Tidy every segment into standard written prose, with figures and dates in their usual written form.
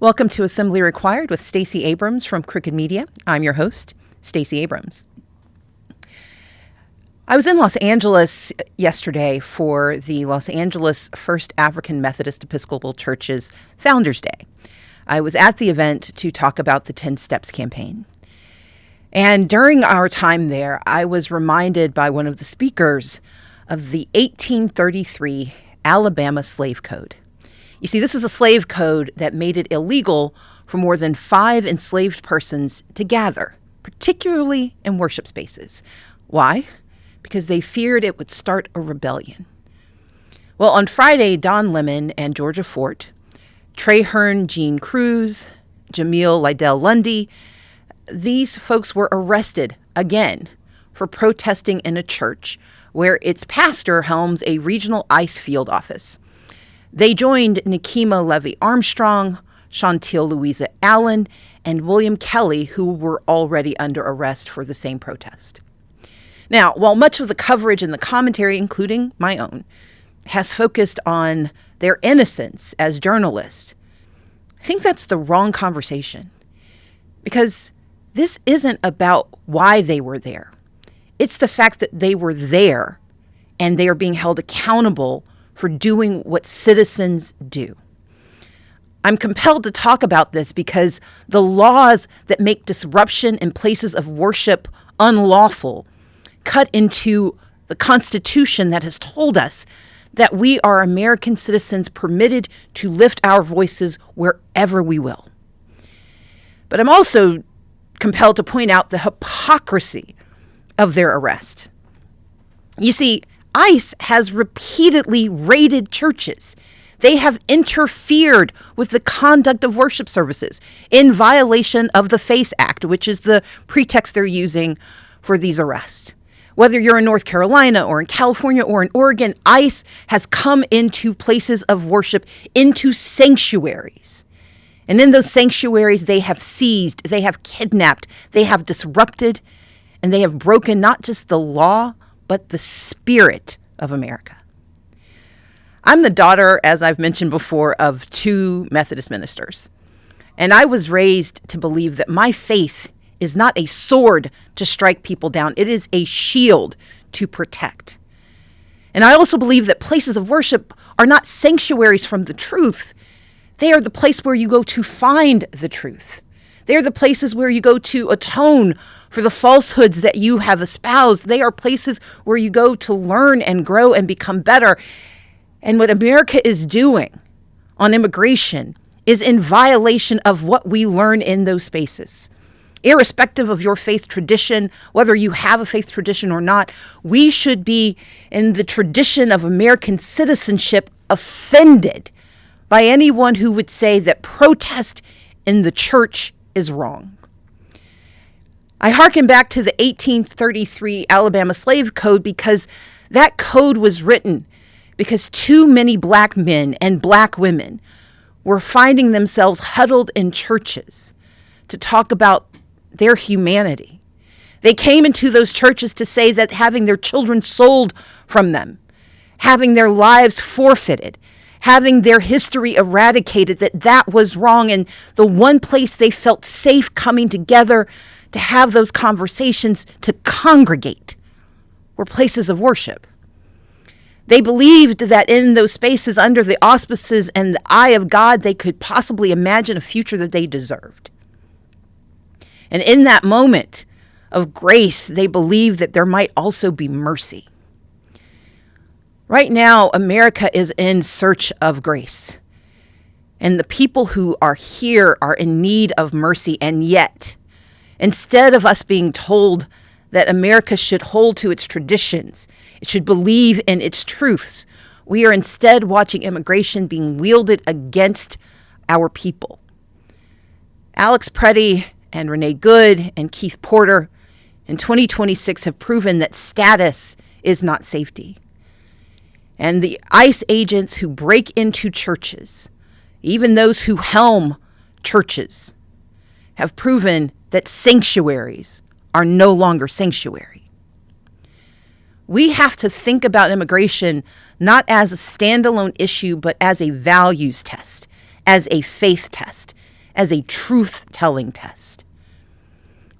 Welcome to Assembly Required with Stacey Abrams from Crooked Media. I'm your host, Stacey Abrams. I was in Los Angeles yesterday for the Los Angeles First African Methodist Episcopal Church's Founders Day. I was at the event to talk about the 10 Steps campaign. And during our time there, I was reminded by one of the speakers of the 1833 Alabama Slave Code. You see, this was a slave code that made it illegal for more than 5 enslaved persons to gather, particularly in worship spaces. Why? Because they feared it would start a rebellion. Well, on Friday, Don Lemon and Georgia Fort, Traherne Jean Cruz, Jamil Lydell Lundy, these folks were arrested again for protesting in a church where its pastor helms a regional ICE field office. They joined Nikema Levy Armstrong, Chantil Louisa Allen, and William Kelly, who were already under arrest for the same protest. Now, while much of the coverage and the commentary, including my own, has focused on their innocence as journalists, I think that's the wrong conversation. Because this isn't about why they were there. It's the fact that they were there and they are being held accountable for doing what citizens do. I'm compelled to talk about this because the laws that make disruption in places of worship unlawful cut into the Constitution that has told us that we are American citizens permitted to lift our voices wherever we will. But I'm also compelled to point out the hypocrisy of their arrest. You see, ICE has repeatedly raided churches. They have interfered with the conduct of worship services in violation of the FACE Act, which is the pretext they're using for these arrests. Whether you're in North Carolina or in California or in Oregon, ICE has come into places of worship, into sanctuaries. And in those sanctuaries, they have seized, they have kidnapped, they have disrupted, and they have broken not just the law, but the spirit of America. I'm the daughter, as I've mentioned before, of 2 Methodist ministers. And I was raised to believe that my faith is not a sword to strike people down. It is a shield to protect. And I also believe that places of worship are not sanctuaries from the truth. They are the place where you go to find the truth. They are the places where you go to atone for the falsehoods that you have espoused. They are places where you go to learn and grow and become better. And what America is doing on immigration is in violation of what we learn in those spaces. Irrespective of your faith tradition, whether you have a faith tradition or not, we should be in the tradition of American citizenship offended by anyone who would say that protest in the church is wrong. I hearken back to the 1833 Alabama Slave Code because that code was written because too many black men and black women were finding themselves huddled in churches to talk about their humanity. They came into those churches to say that having their children sold from them, having their lives forfeited, having their history eradicated, that was wrong. And the one place they felt safe coming together to have those conversations, to congregate, were places of worship. They believed that in those spaces, under the auspices and the eye of God, they could possibly imagine a future that they deserved. And in that moment of grace, they believed that there might also be mercy. Right now, America is in search of grace. And the people who are here are in need of mercy. And yet, instead of us being told that America should hold to its traditions, it should believe in its truths, we are instead watching immigration being wielded against our people. Alex Preddy and Renee Good and Keith Porter in 2026 have proven that status is not safety. And the ICE agents who break into churches, even those who helm churches, have proven that sanctuaries are no longer sanctuary. We have to think about immigration not as a standalone issue, but as a values test, as a faith test. as a truth-telling test.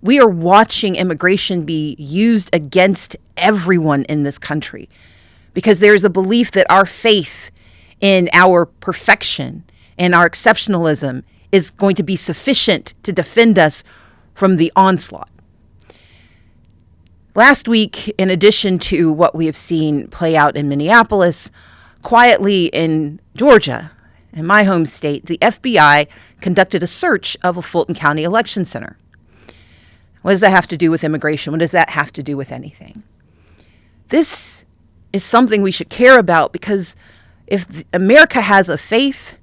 We are watching immigration be used against everyone in this country because there's a belief that our faith in our perfection and our exceptionalism is going to be sufficient to defend us from the onslaught. Last week, in addition to what we have seen play out in Minneapolis, quietly in Georgia, in my home state, the FBI conducted a search of a Fulton County election center. What does that have to do with immigration? What does that have to do with anything? This is something we should care about because if America has a faith,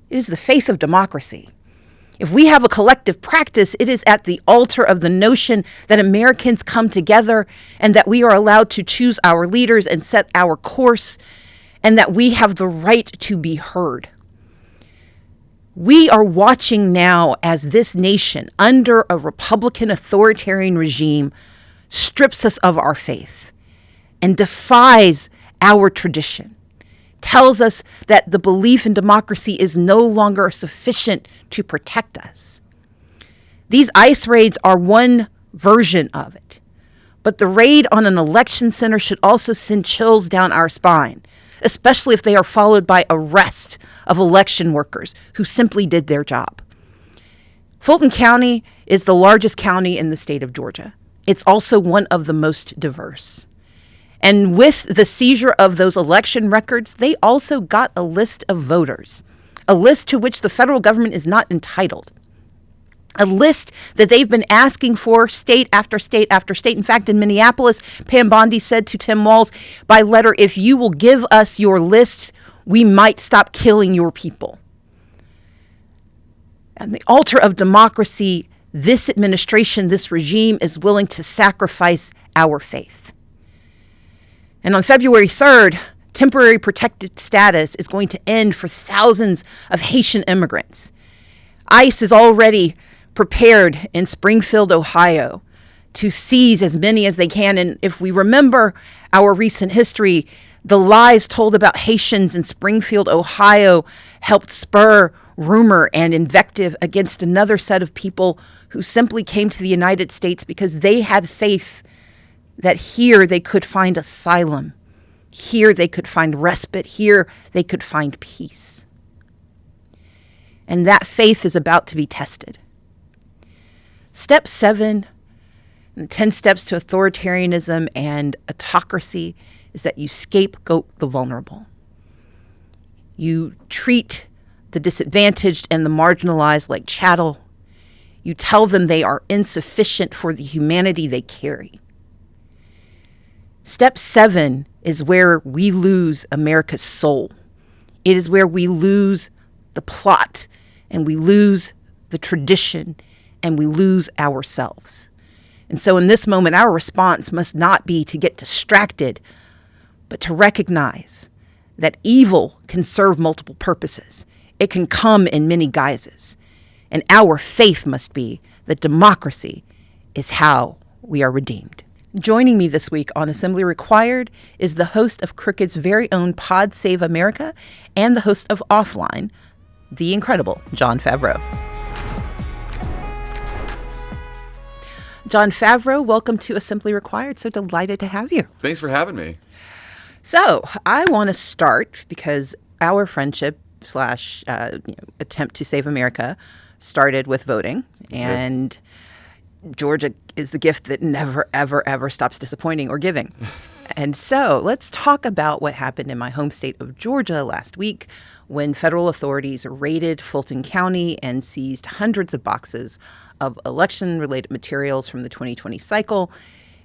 it is the faith of democracy. If we have a collective practice, it is at the altar of the notion that Americans come together and that we are allowed to choose our leaders and set our course and that we have the right to be heard. We are watching now as this nation, under a Republican authoritarian regime, strips us of our faith and defies our tradition, tells us that the belief in democracy is no longer sufficient to protect us. These ICE raids are one version of it, but the raid on an election center should also send chills down our spine, especially if they are followed by arrest of election workers who simply did their job. Fulton County is the largest county in the state of Georgia. It's also one of the most diverse. And with the seizure of those election records, they also got a list of voters, a list to which the federal government is not entitled. A list that they've been asking for state after state after state. In fact, in Minneapolis, Pam Bondi said to Tim Walz by letter, if you will give us your lists, we might stop killing your people. On the altar of democracy, this administration, this regime is willing to sacrifice our faith. And on February 3rd, temporary protected status is going to end for thousands of Haitian immigrants. ICE is already prepared in Springfield, Ohio, to seize as many as they can. And if we remember our recent history, the lies told about Haitians in Springfield, Ohio, helped spur rumor and invective against another set of people who simply came to the United States because they had faith that here they could find asylum, here they could find respite, here they could find peace. And that faith is about to be tested. Step 7, the 10 steps to authoritarianism and autocracy, is that you scapegoat the vulnerable. You treat the disadvantaged and the marginalized like chattel. You tell them they are insufficient for the humanity they carry. Step 7 is where we lose America's soul. It is where we lose the plot and we lose the tradition and we lose ourselves. And so in this moment, our response must not be to get distracted, but to recognize that evil can serve multiple purposes. It can come in many guises. And our faith must be that democracy is how we are redeemed. Joining me this week on Assembly Required is the host of Crooked's very own Pod Save America and the host of Offline, the incredible Jon Favreau. Jon Favreau, welcome to Assembly Required. So delighted to have you. Thanks for having me. So I want to start because our friendship / attempt to save America started with voting, and Georgia is the gift that never, ever, ever stops disappointing or giving. And so let's talk about what happened in my home state of Georgia last week when federal authorities raided Fulton County and seized hundreds of boxes of election-related materials from the 2020 cycle,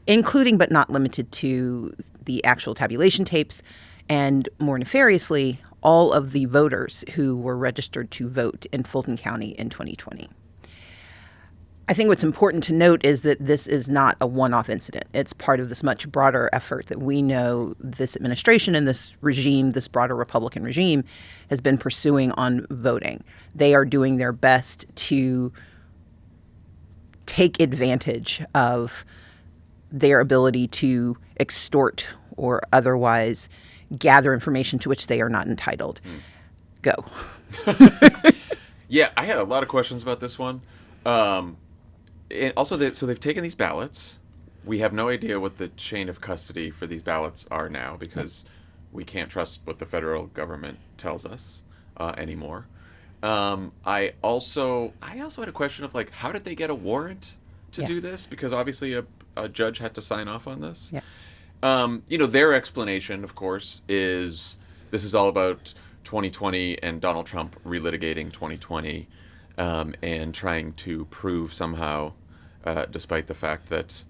including but not limited to the actual tabulation tapes and, more nefariously, all of the voters who were registered to vote in Fulton County in 2020. I think what's important to note is that this is not a one-off incident. It's part of this much broader effort that we know this administration and this regime, this broader Republican regime, has been pursuing on voting. They are doing their best to take advantage of their ability to extort or otherwise gather information to which they are not entitled. Go. Yeah, I had a lot of questions about this one. And also, so they've taken these ballots. We have no idea what the chain of custody for these ballots are now because we can't trust what the federal government tells us anymore. I also had a question of like, how did they get a warrant to Yeah. do this? Because obviously a judge had to sign off on this. Yeah. Their explanation, of course, is this is all about 2020 and Donald Trump relitigating 2020 and trying to prove somehow, despite the fact that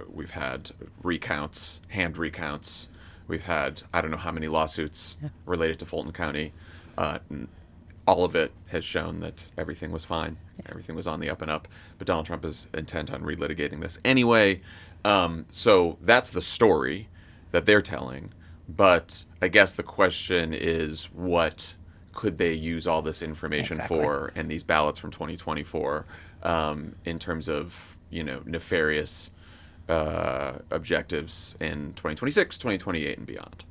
we've had recounts, hand recounts, we've had I don't know how many lawsuits related to Fulton County. All of it has shown that everything was fine. Everything was on the up and up. But Donald Trump is intent on relitigating this anyway. So that's the story that they're telling. But I guess the question is, what could they use all this information for and these ballots from 2024 in terms of, nefarious objectives in 2026, 2028, and beyond?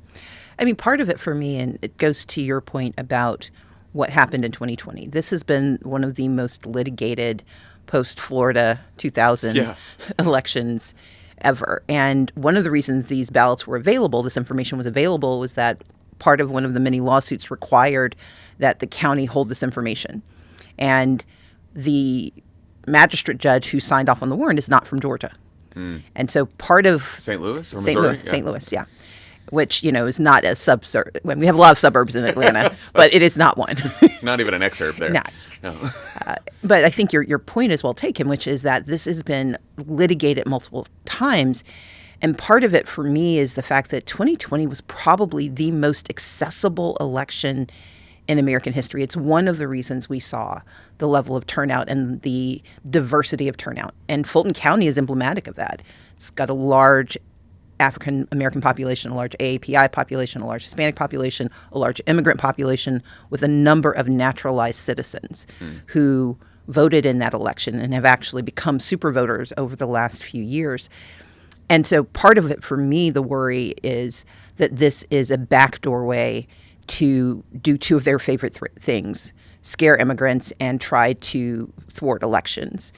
I mean, part of it for me, and it goes to your point about what happened in 2020. This has been one of the most litigated post-Florida 2000 elections ever. And one of the reasons these ballots were available, this information was available, was that part of one of the many lawsuits required that the county hold this information. And the magistrate judge who signed off on the warrant is not from Georgia. And so part of St. Louis or Missouri? St. Louis, yeah. Which, is not a suburb. We have a lot of suburbs in Atlanta, but it is not one. Not even an exurb there. Not. No. But I think your point is well taken, which is that this has been litigated multiple times. And part of it for me is the fact that 2020 was probably the most accessible election in American history. It's one of the reasons we saw the level of turnout and the diversity of turnout. And Fulton County is emblematic of that. It's got a large African American population, a large AAPI population, a large Hispanic population, a large immigrant population with a number of naturalized citizens who voted in that election and have actually become super voters over the last few years. And so part of it for me, the worry is that this is a backdoor way to do two of their favorite things, scare immigrants and try to thwart elections.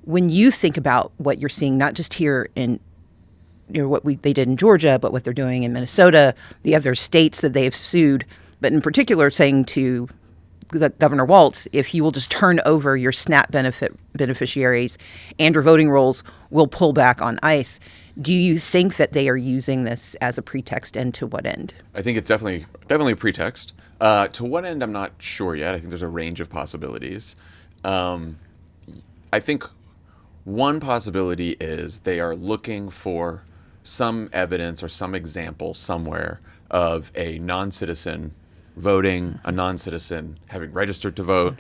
When you think about what you're seeing, not just here in what they did in Georgia, but what they're doing in Minnesota, the other states that they've sued, but in particular saying to Governor Walz, if you will just turn over your SNAP beneficiaries and your voting rolls, we'll pull back on ICE. Do you think that they are using this as a pretext, and to what end? I think it's definitely a pretext. To what end, I'm not sure yet. I think there's a range of possibilities. I think one possibility is they are looking for some evidence or some example somewhere of a non-citizen voting, a non-citizen having registered to vote,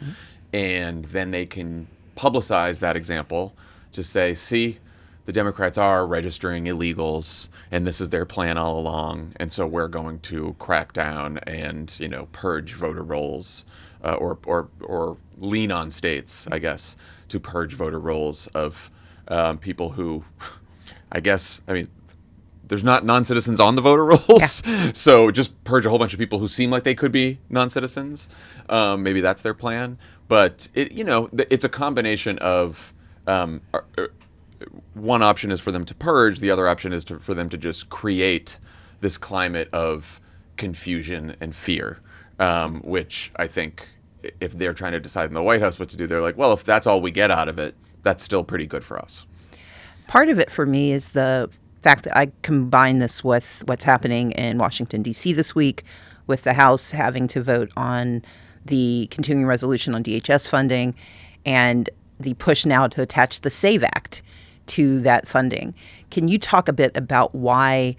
and then they can publicize that example to say, see, the Democrats are registering illegals, and this is their plan all along, and so we're going to crack down and purge voter rolls, or lean on states, I guess, to purge voter rolls of people who, there's not non-citizens on the voter rolls, so just purge a whole bunch of people who seem like they could be non-citizens. Maybe that's their plan, but it's a combination of one option is for them to purge, the other option is for them to just create this climate of confusion and fear, which I think if they're trying to decide in the White House what to do, they're like, well, if that's all we get out of it, that's still pretty good for us. Part of it for me is the fact that I combine this with what's happening in Washington, D.C. this week, with the House having to vote on the continuing resolution on DHS funding and the push now to attach the SAVE Act to that funding. Can you talk a bit about why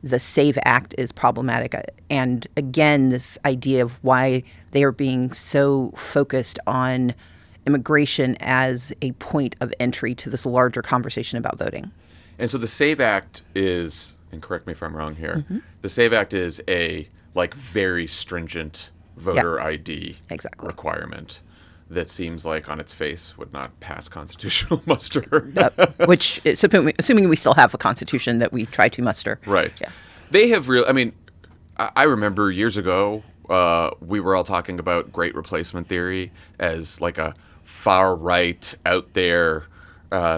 the SAVE Act is problematic? And again, this idea of why they are being so focused on immigration as a point of entry to this larger conversation about voting. And so the SAVE Act is, and correct me if I'm wrong here, the SAVE Act is a very stringent voter ID requirement that seems like on its face would not pass constitutional muster. Which, assuming we still have a constitution that we try to muster. Right. Yeah. They have I remember years ago we were all talking about great replacement theory as like a far right, out there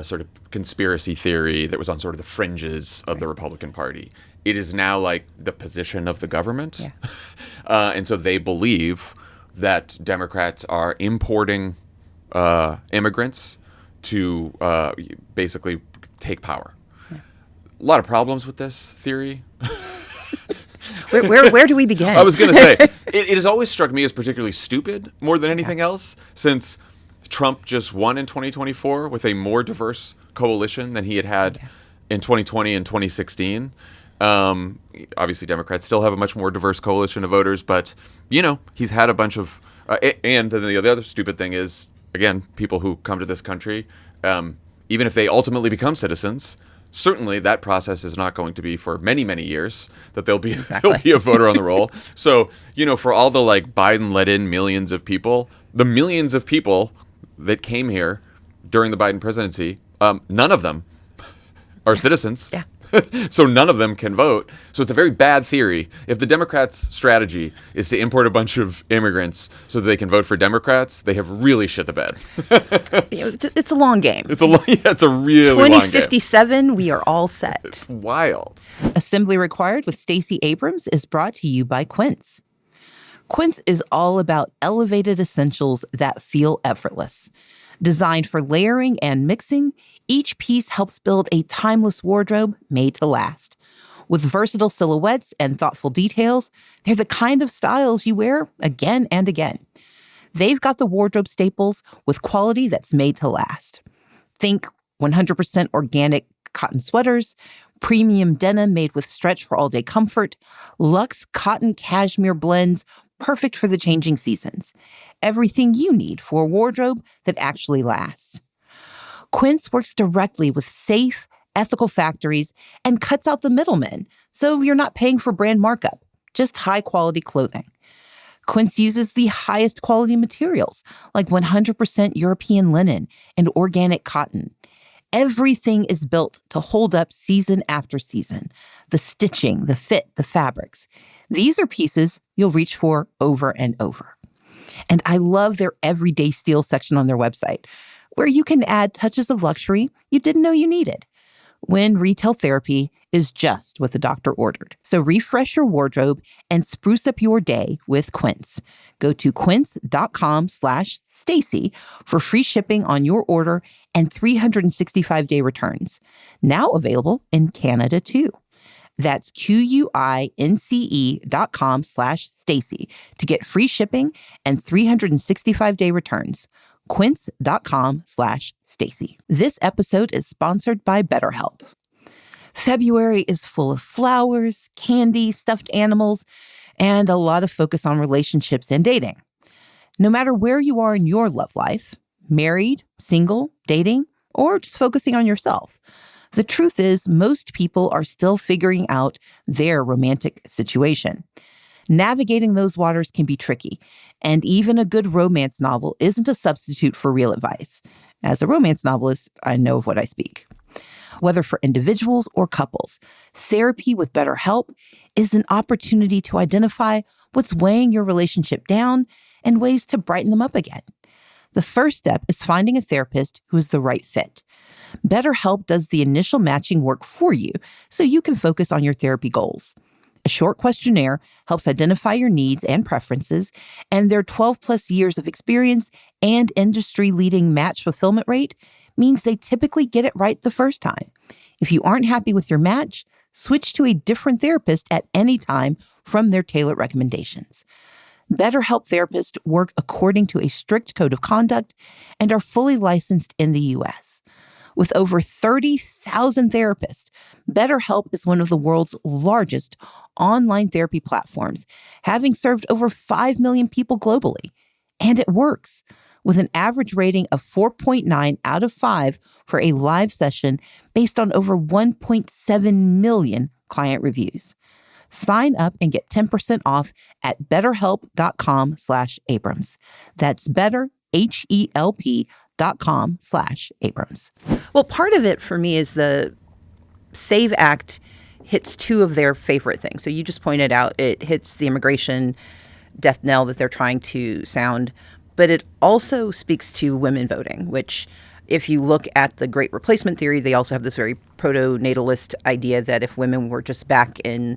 sort of conspiracy theory that was on sort of the fringes of the Republican Party. It is now like the position of the government. Yeah. And so they believe that Democrats are importing immigrants to basically take power. Yeah. A lot of problems with this theory. Where do we begin? I was going to say, it has always struck me as particularly stupid more than anything else, since Trump just won in 2024 with a more diverse coalition than he had in 2020 and 2016. Obviously, Democrats still have a much more diverse coalition of voters, but, he's had a bunch of... and then the other stupid thing is, again, people who come to this country, even if they ultimately become citizens... Certainly, that process is not going to be for many, many years that there'll be a voter on the roll. So, for all the Biden let in millions of people, the millions of people that came here during the Biden presidency, none of them are citizens. Yeah. So none of them can vote. So it's a very bad theory. If the Democrats' strategy is to import a bunch of immigrants so that they can vote for Democrats, they have really shit the bed. It's a long game. It's a really long game. 2057, we are all set. It's wild. Assembly Required with Stacey Abrams is brought to you by Quince. Quince is all about elevated essentials that feel effortless. Designed for layering and mixing, each piece helps build a timeless wardrobe made to last. With versatile silhouettes and thoughtful details, they're the kind of styles you wear again and again. They've got the wardrobe staples with quality that's made to last. Think 100% organic cotton sweaters, premium denim made with stretch for all-day comfort, luxe cotton cashmere blends perfect for the changing seasons. Everything you need for a wardrobe that actually lasts. Quince works directly with safe, ethical factories and cuts out the middlemen, so you're not paying for brand markup, just high-quality clothing. Quince uses the highest quality materials, like 100% European linen and organic cotton. Everything is built to hold up season after season. The stitching, the fit, the fabrics. These are pieces you'll reach for over and over. And I love their everyday steal section on their website, where you can add touches of luxury you didn't know you needed. When retail therapy is just what the doctor ordered. So refresh your wardrobe and spruce up your day with Quince. Go to quince.com/Stacey for free shipping on your order and 365-day returns. Now available in Canada too. That's QUINCE.com/Stacey to get free shipping and 365-day returns. Quince.com/Stacey. This episode is sponsored by BetterHelp. February is full of flowers, candy, stuffed animals, and a lot of focus on relationships and dating. No matter where you are in your love life, married, single, dating, or just focusing on yourself, the truth is most people are still figuring out their romantic situation. Navigating those waters can be tricky, and even a good romance novel isn't a substitute for real advice. As a romance novelist, I know of what I speak. Whether for individuals or couples, therapy with BetterHelp is an opportunity to identify what's weighing your relationship down and ways to brighten them up again. The first step is finding a therapist who is the right fit. BetterHelp does the initial matching work for you so you can focus on your therapy goals. A short questionnaire helps identify your needs and preferences, and their 12-plus years of experience and industry-leading match fulfillment rate means they typically get it right the first time. If you aren't happy with your match, switch to a different therapist at any time from their tailored recommendations. BetterHelp therapists work according to a strict code of conduct and are fully licensed in the U.S. With over 30,000 therapists, BetterHelp is one of the world's largest online therapy platforms, having served over 5 million people globally. And it works, with an average rating of 4.9 out of 5 for a live session based on over 1.7 million client reviews. Sign up and get 10% off at betterhelp.com/Abrams. That's betterhelp.com/Abrams. Well, part of it for me is the SAVE Act hits two of their favorite things. So you just pointed out it hits the immigration death knell that they're trying to sound. But it also speaks to women voting, which if you look at the Great Replacement theory, they also have this very proto-natalist idea that if women were just back in,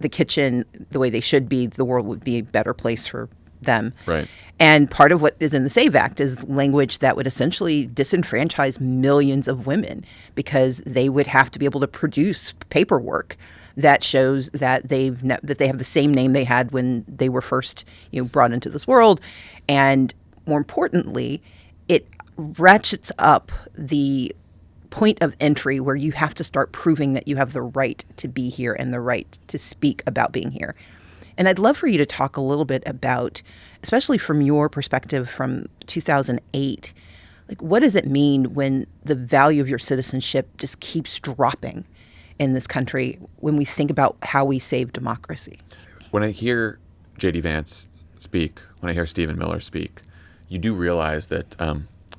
the kitchen the way they should be, the world would be a better place for them. Right. And part of what is in the SAVE Act is language that would essentially disenfranchise millions of women because they would have to be able to produce paperwork that shows that they have the same name they had when they were first brought into this world. And more importantly, it ratchets up the point of entry where you have to start proving that you have the right to be here and the right to speak about being here. And I'd love for you to talk a little bit about, especially from your perspective from 2008, like what does it mean when the value of your citizenship just keeps dropping in this country when we think about how we save democracy? When I hear J.D. Vance speak, when I hear Stephen Miller speak, you do realize that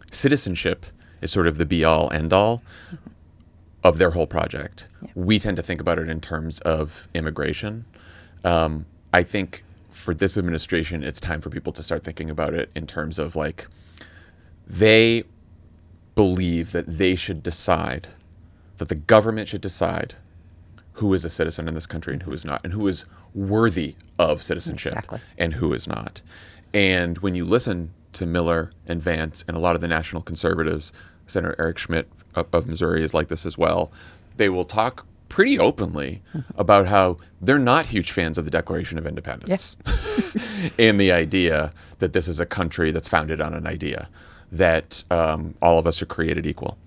citizenship is sort of the be-all, end-all of their whole project. Yeah. We tend to think about it in terms of immigration. I think for this administration, it's time for people to start thinking about it in terms of like, they believe that they should decide, that the government should decide who is a citizen in this country and who is not, and who is worthy of citizenship. Exactly. And who is not. And when you listen to Miller and Vance and a lot of the national conservatives, Senator Eric Schmidt of Missouri is like this as well, they will talk pretty openly about how they're not huge fans of the Declaration of Independence. Yes. And the idea that this is a country that's founded on an idea that all of us are created equal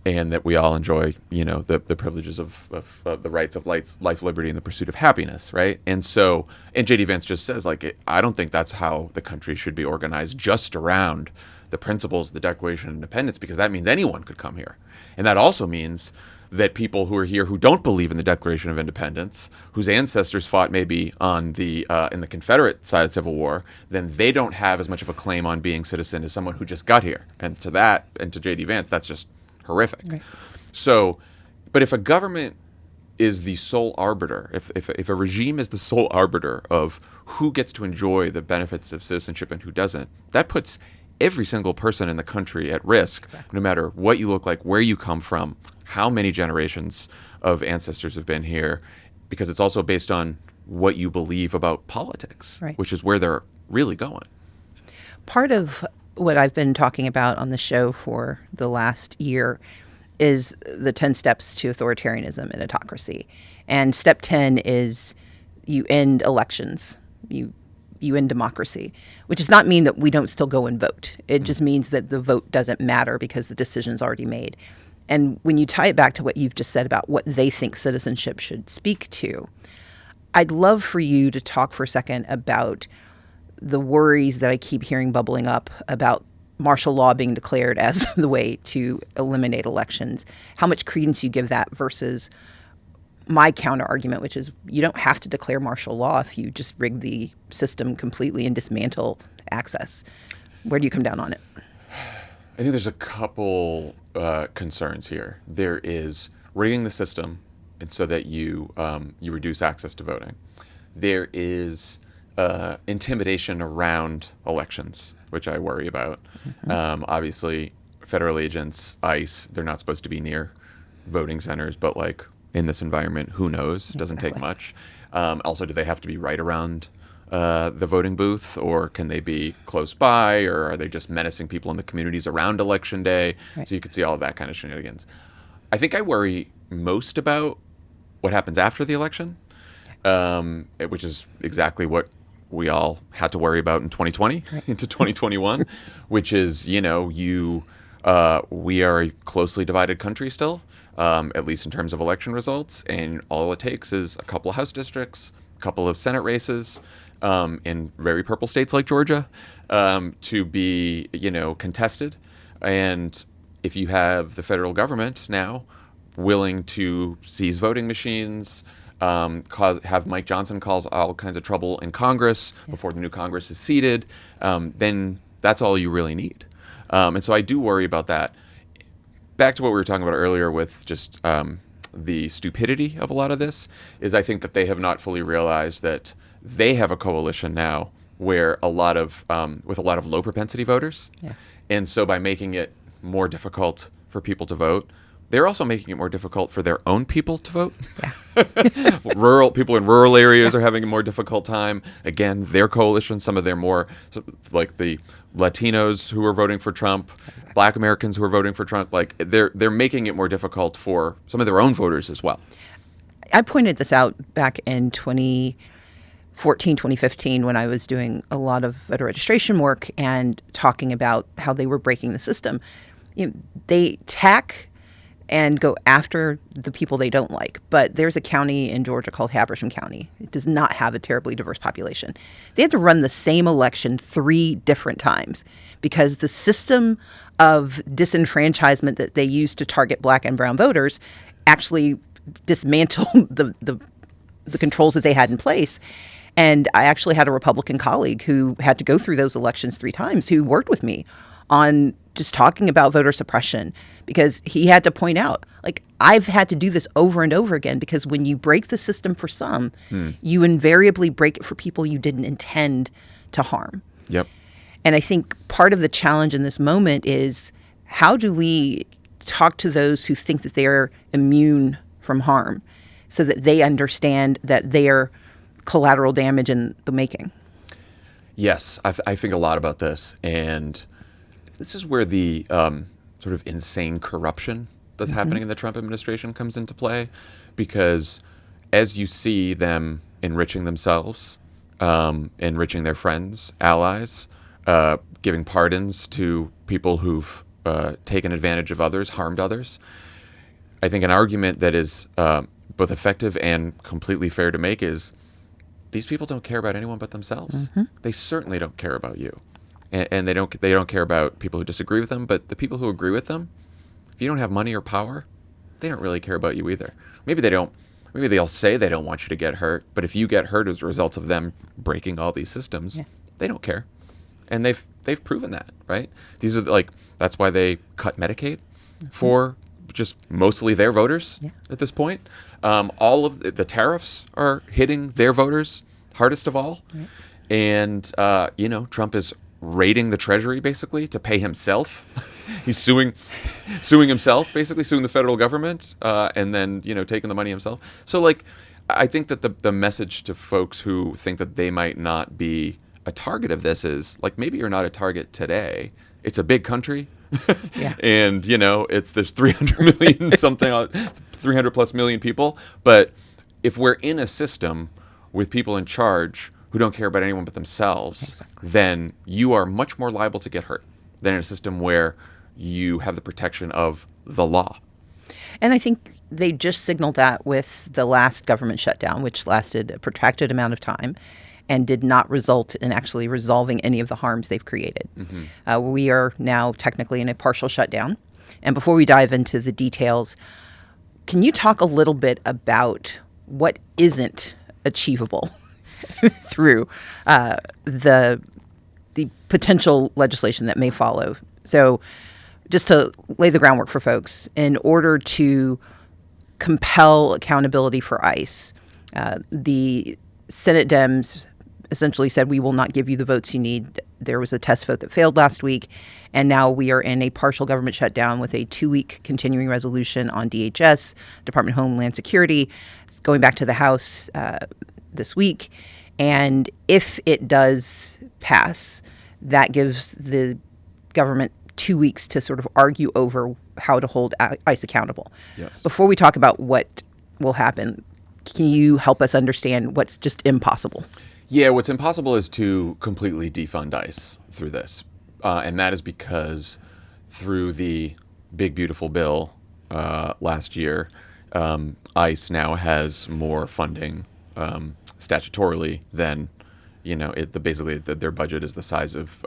and that we all enjoy, the privileges of the rights of life, liberty, and the pursuit of happiness, right? And J.D. Vance just says, I don't think that's how the country should be organized, just around the principles of the Declaration of Independence, because that means anyone could come here. And that also means that people who are here who don't believe in the Declaration of Independence, whose ancestors fought maybe on the in the Confederate side of the Civil War, then they don't have as much of a claim on being citizen as someone who just got here. And to that, and to J.D. Vance, that's just horrific. Right. So, but if a government is the sole arbiter, if a regime is the sole arbiter of who gets to enjoy the benefits of citizenship and who doesn't, that puts every single person in the country at risk, exactly. No matter what you look like, where you come from, how many generations of ancestors have been here, because it's also based on what you believe about politics, right. Which is where they're really going. Part of what I've been talking about on the show for the last year is the 10 steps to authoritarianism and autocracy. And step 10 is you end elections. You end democracy, which does not mean that we don't still go and vote. It just means that the vote doesn't matter because the decision's already made. And when you tie it back to what you've just said about what they think citizenship should speak to, I'd love for you to talk for a second about the worries that I keep hearing bubbling up about martial law being declared as the way to eliminate elections, how much credence you give that versus my counter argument, which is you don't have to declare martial law if you just rig the system completely and dismantle access. Where do you come down on it? I think there's a couple concerns here. There is rigging the system and so that you reduce access to voting. There is intimidation around elections, which I worry about. Mm-hmm. Obviously, federal agents, ICE, they're not supposed to be near voting centers, but in this environment, who knows? Doesn't take much. Also, do they have to be right around the voting booth, or can they be close by, or are they just menacing people in the communities around Election Day? Right. So you could see all of that kind of shenanigans. I think I worry most about what happens after the election, which is exactly what we all had to worry about in 2020 into 2021, which is, we are a closely divided country still, at least in terms of election results. And all it takes is a couple of House districts, a couple of Senate races in very purple states like Georgia to be, contested. And if you have the federal government now willing to seize voting machines, have Mike Johnson cause all kinds of trouble in Congress before the new Congress is seated, then that's all you really need. And so I do worry about that. Back to what we were talking about earlier with just the stupidity of a lot of this is I think that they have not fully realized that they have a coalition now where with a lot of low propensity voters. Yeah. And so by making it more difficult for people to vote, they're also making it more difficult for their own people to vote. Yeah. People in rural areas are having a more difficult time. Again, their coalition, some of their more, like the Latinos who are voting for Trump, Black Americans who are voting for Trump, like they're making it more difficult for some of their own voters as well. I pointed this out back in 2014, 2015, when I was doing a lot of voter registration work and talking about how they were breaking the system. They tack and go after the people they don't like. But there's a county in Georgia called Abrams County. It does not have a terribly diverse population. They had to run the same election 3 different times because the system of disenfranchisement that they used to target Black and brown voters actually dismantled the controls that they had in place. And I actually had a Republican colleague who had to go through those elections 3 times who worked with me on just talking about voter suppression, because he had to point out, like, I've had to do this over and over again, because when you break the system for some, you invariably break it for people you didn't intend to harm. Yep. And I think part of the challenge in this moment is, how do we talk to those who think that they're immune from harm so that they understand that they're collateral damage in the making? Yes, I think a lot about this, and this is where the sort of insane corruption that's happening in the Trump administration comes into play, because as you see them enriching themselves, enriching their friends, allies, giving pardons to people who've taken advantage of others, harmed others, I think an argument that is both effective and completely fair to make is, these people don't care about anyone but themselves. They certainly don't care about you. And they don't care about people who disagree with them, but the people who agree with them, if you don't have money or power, they don't really care about you either. Maybe they'll say they don't want you to get hurt, but if you get hurt as a result of them breaking all these systems, they don't care. And they've proven that, right? These are that's why they cut Medicaid for just mostly their voters at this point. All of the tariffs are hitting their voters hardest of all. And, Trump is raiding the Treasury, basically, to pay himself. He's suing himself, basically, suing the federal government, and then, taking the money himself. So, I think that the message to folks who think that they might not be a target of this is, maybe you're not a target today. It's a big country. And, there's 300 million something, 300 plus million people. But if we're in a system with people in charge who don't care about anyone but themselves, then you are much more liable to get hurt than in a system where you have the protection of the law. And I think they just signaled that with the last government shutdown, which lasted a protracted amount of time and did not result in actually resolving any of the harms they've created. We are now technically in a partial shutdown. And before we dive into the details, can you talk a little bit about what isn't achievable through the potential legislation that may follow? So just to lay the groundwork for folks, in order to compel accountability for ICE, the Senate Dems essentially said, we will not give you the votes you need. There was a test vote that failed last week, and now we are in a partial government shutdown with a 2-week continuing resolution on DHS, Department of Homeland Security. It's going back to the House this week. And if it does pass, that gives the government 2 weeks to sort of argue over how to hold ICE accountable. Yes. Before we talk about what will happen, can you help us understand what's just impossible? Yeah, what's impossible is to completely defund ICE through this. And that is because through the Big Beautiful Bill last year, ICE now has more funding statutorily than, basically their budget is the size of,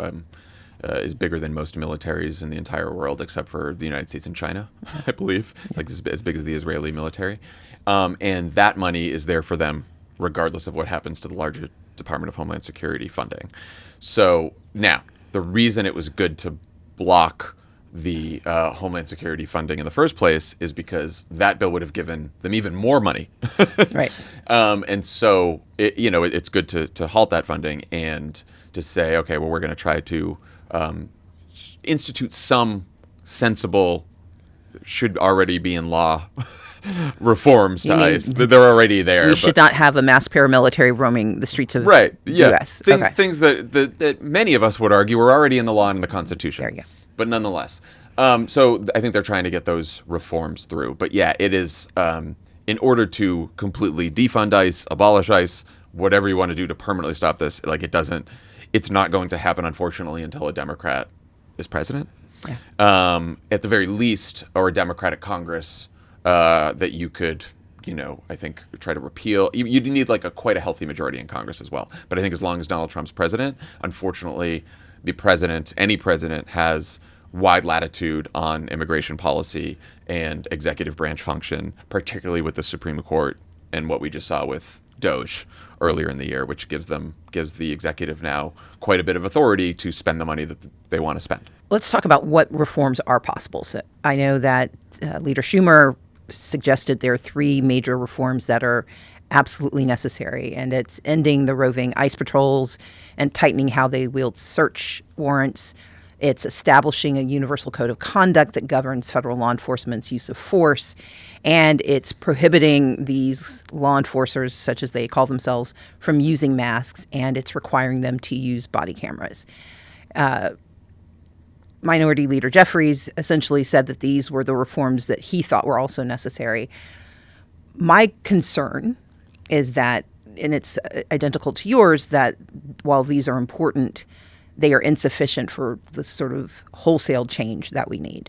is bigger than most militaries in the entire world except for the United States and China, I believe. It's as big as the Israeli military. And that money is there for them regardless of what happens to the larger Department of Homeland Security funding. So now, the reason it was good to block the Homeland Security funding in the first place is because that bill would have given them even more money. Right. And so, it's good to halt that funding and to say, okay, well, we're going to try to institute some sensible, should already be in law reforms to ICE. They're already there. We should not have a mass paramilitary roaming the streets of the U.S. Things that many of us would argue were already in the law and in the Constitution. There you go. But nonetheless. So I think they're trying to get those reforms through. But yeah, it is in order to completely defund ICE, abolish ICE, whatever you want to do to permanently stop this, it's not going to happen, unfortunately, until a Democrat is president. Yeah. At the very least, or a Democratic Congress that you could, I think try to repeal. You'd need quite a healthy majority in Congress as well. But I think as long as Donald Trump's president, unfortunately, any president has wide latitude on immigration policy and executive branch function, particularly with the Supreme Court and what we just saw with DOJ earlier in the year, which gives the executive now quite a bit of authority to spend the money that they want to spend. Let's talk about what reforms are possible. So I know that Leader Schumer suggested there are 3 major reforms that are absolutely necessary, and it's ending the roving ICE patrols and tightening how they wield search warrants. It's establishing a universal code of conduct that governs federal law enforcement's use of force, and it's prohibiting these law enforcers, such as they call themselves, from using masks, and it's requiring them to use body cameras. Minority Leader Jeffries essentially said that these were the reforms that he thought were also necessary. My concern is that, and it's identical to yours, that while these are important, they are insufficient for the sort of wholesale change that we need.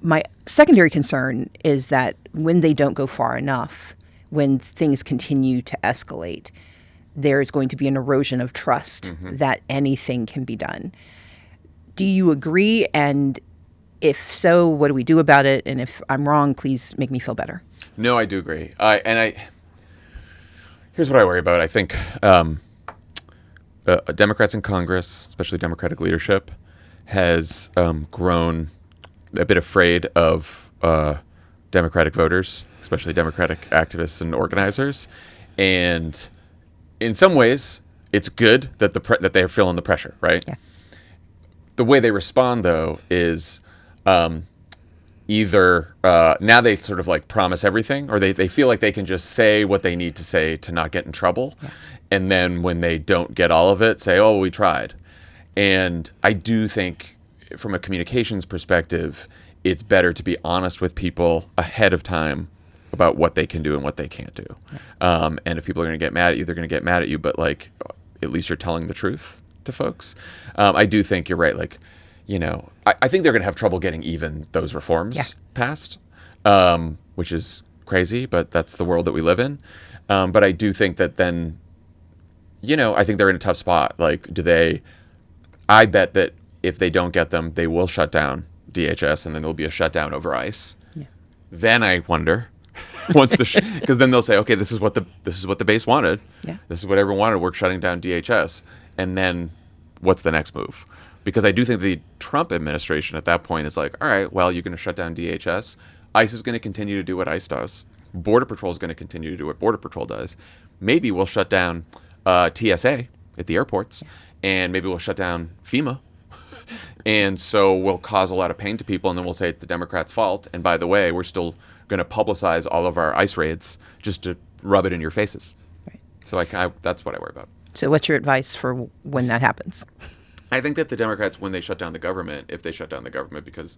My secondary concern is that when they don't go far enough, when things continue to escalate, there is going to be an erosion of trust that anything can be done. Do you agree? And if so, what do we do about it? And if I'm wrong, please make me feel better. No, I do agree. Here's what I worry about. I think Democrats in Congress, especially Democratic leadership, has grown a bit afraid of Democratic voters, especially Democratic activists and organizers. And in some ways, it's good that that they're feeling the pressure, right? Yeah. The way they respond, though, is either now they sort of promise everything, or they feel like they can just say what they need to say to not get in trouble. Yeah. And then when they don't get all of it, say, oh, we tried. And I do think from a communications perspective, it's better to be honest with people ahead of time about what they can do and what they can't do. Yeah. And if people are going to get mad at you, they're going to get mad at you. But at least you're telling the truth to folks. I do think you're right. I think they're going to have trouble getting even those reforms passed, which is crazy, but that's the world that we live in. But I do think that then, I think they're in a tough spot. I bet that if they don't get them, they will shut down DHS, and then there'll be a shutdown over ICE. Yeah. Then I wonder, because then they'll say, okay, this is what the base wanted. Yeah. This is what everyone wanted. We're shutting down DHS. And then what's the next move? Because I do think the Trump administration at that point is like, all right, well, you're going to shut down DHS. ICE is going to continue to do what ICE does. Border Patrol is going to continue to do what Border Patrol does. Maybe we'll shut down TSA at the airports, and maybe we'll shut down FEMA. And so we'll cause a lot of pain to people, and then we'll say it's the Democrats' fault. And by the way, we're still going to publicize all of our ICE raids just to rub it in your faces. Right. So that's what I worry about. So what's your advice for when that happens? I think that the Democrats, when they shut down the government, if they shut down the government, because,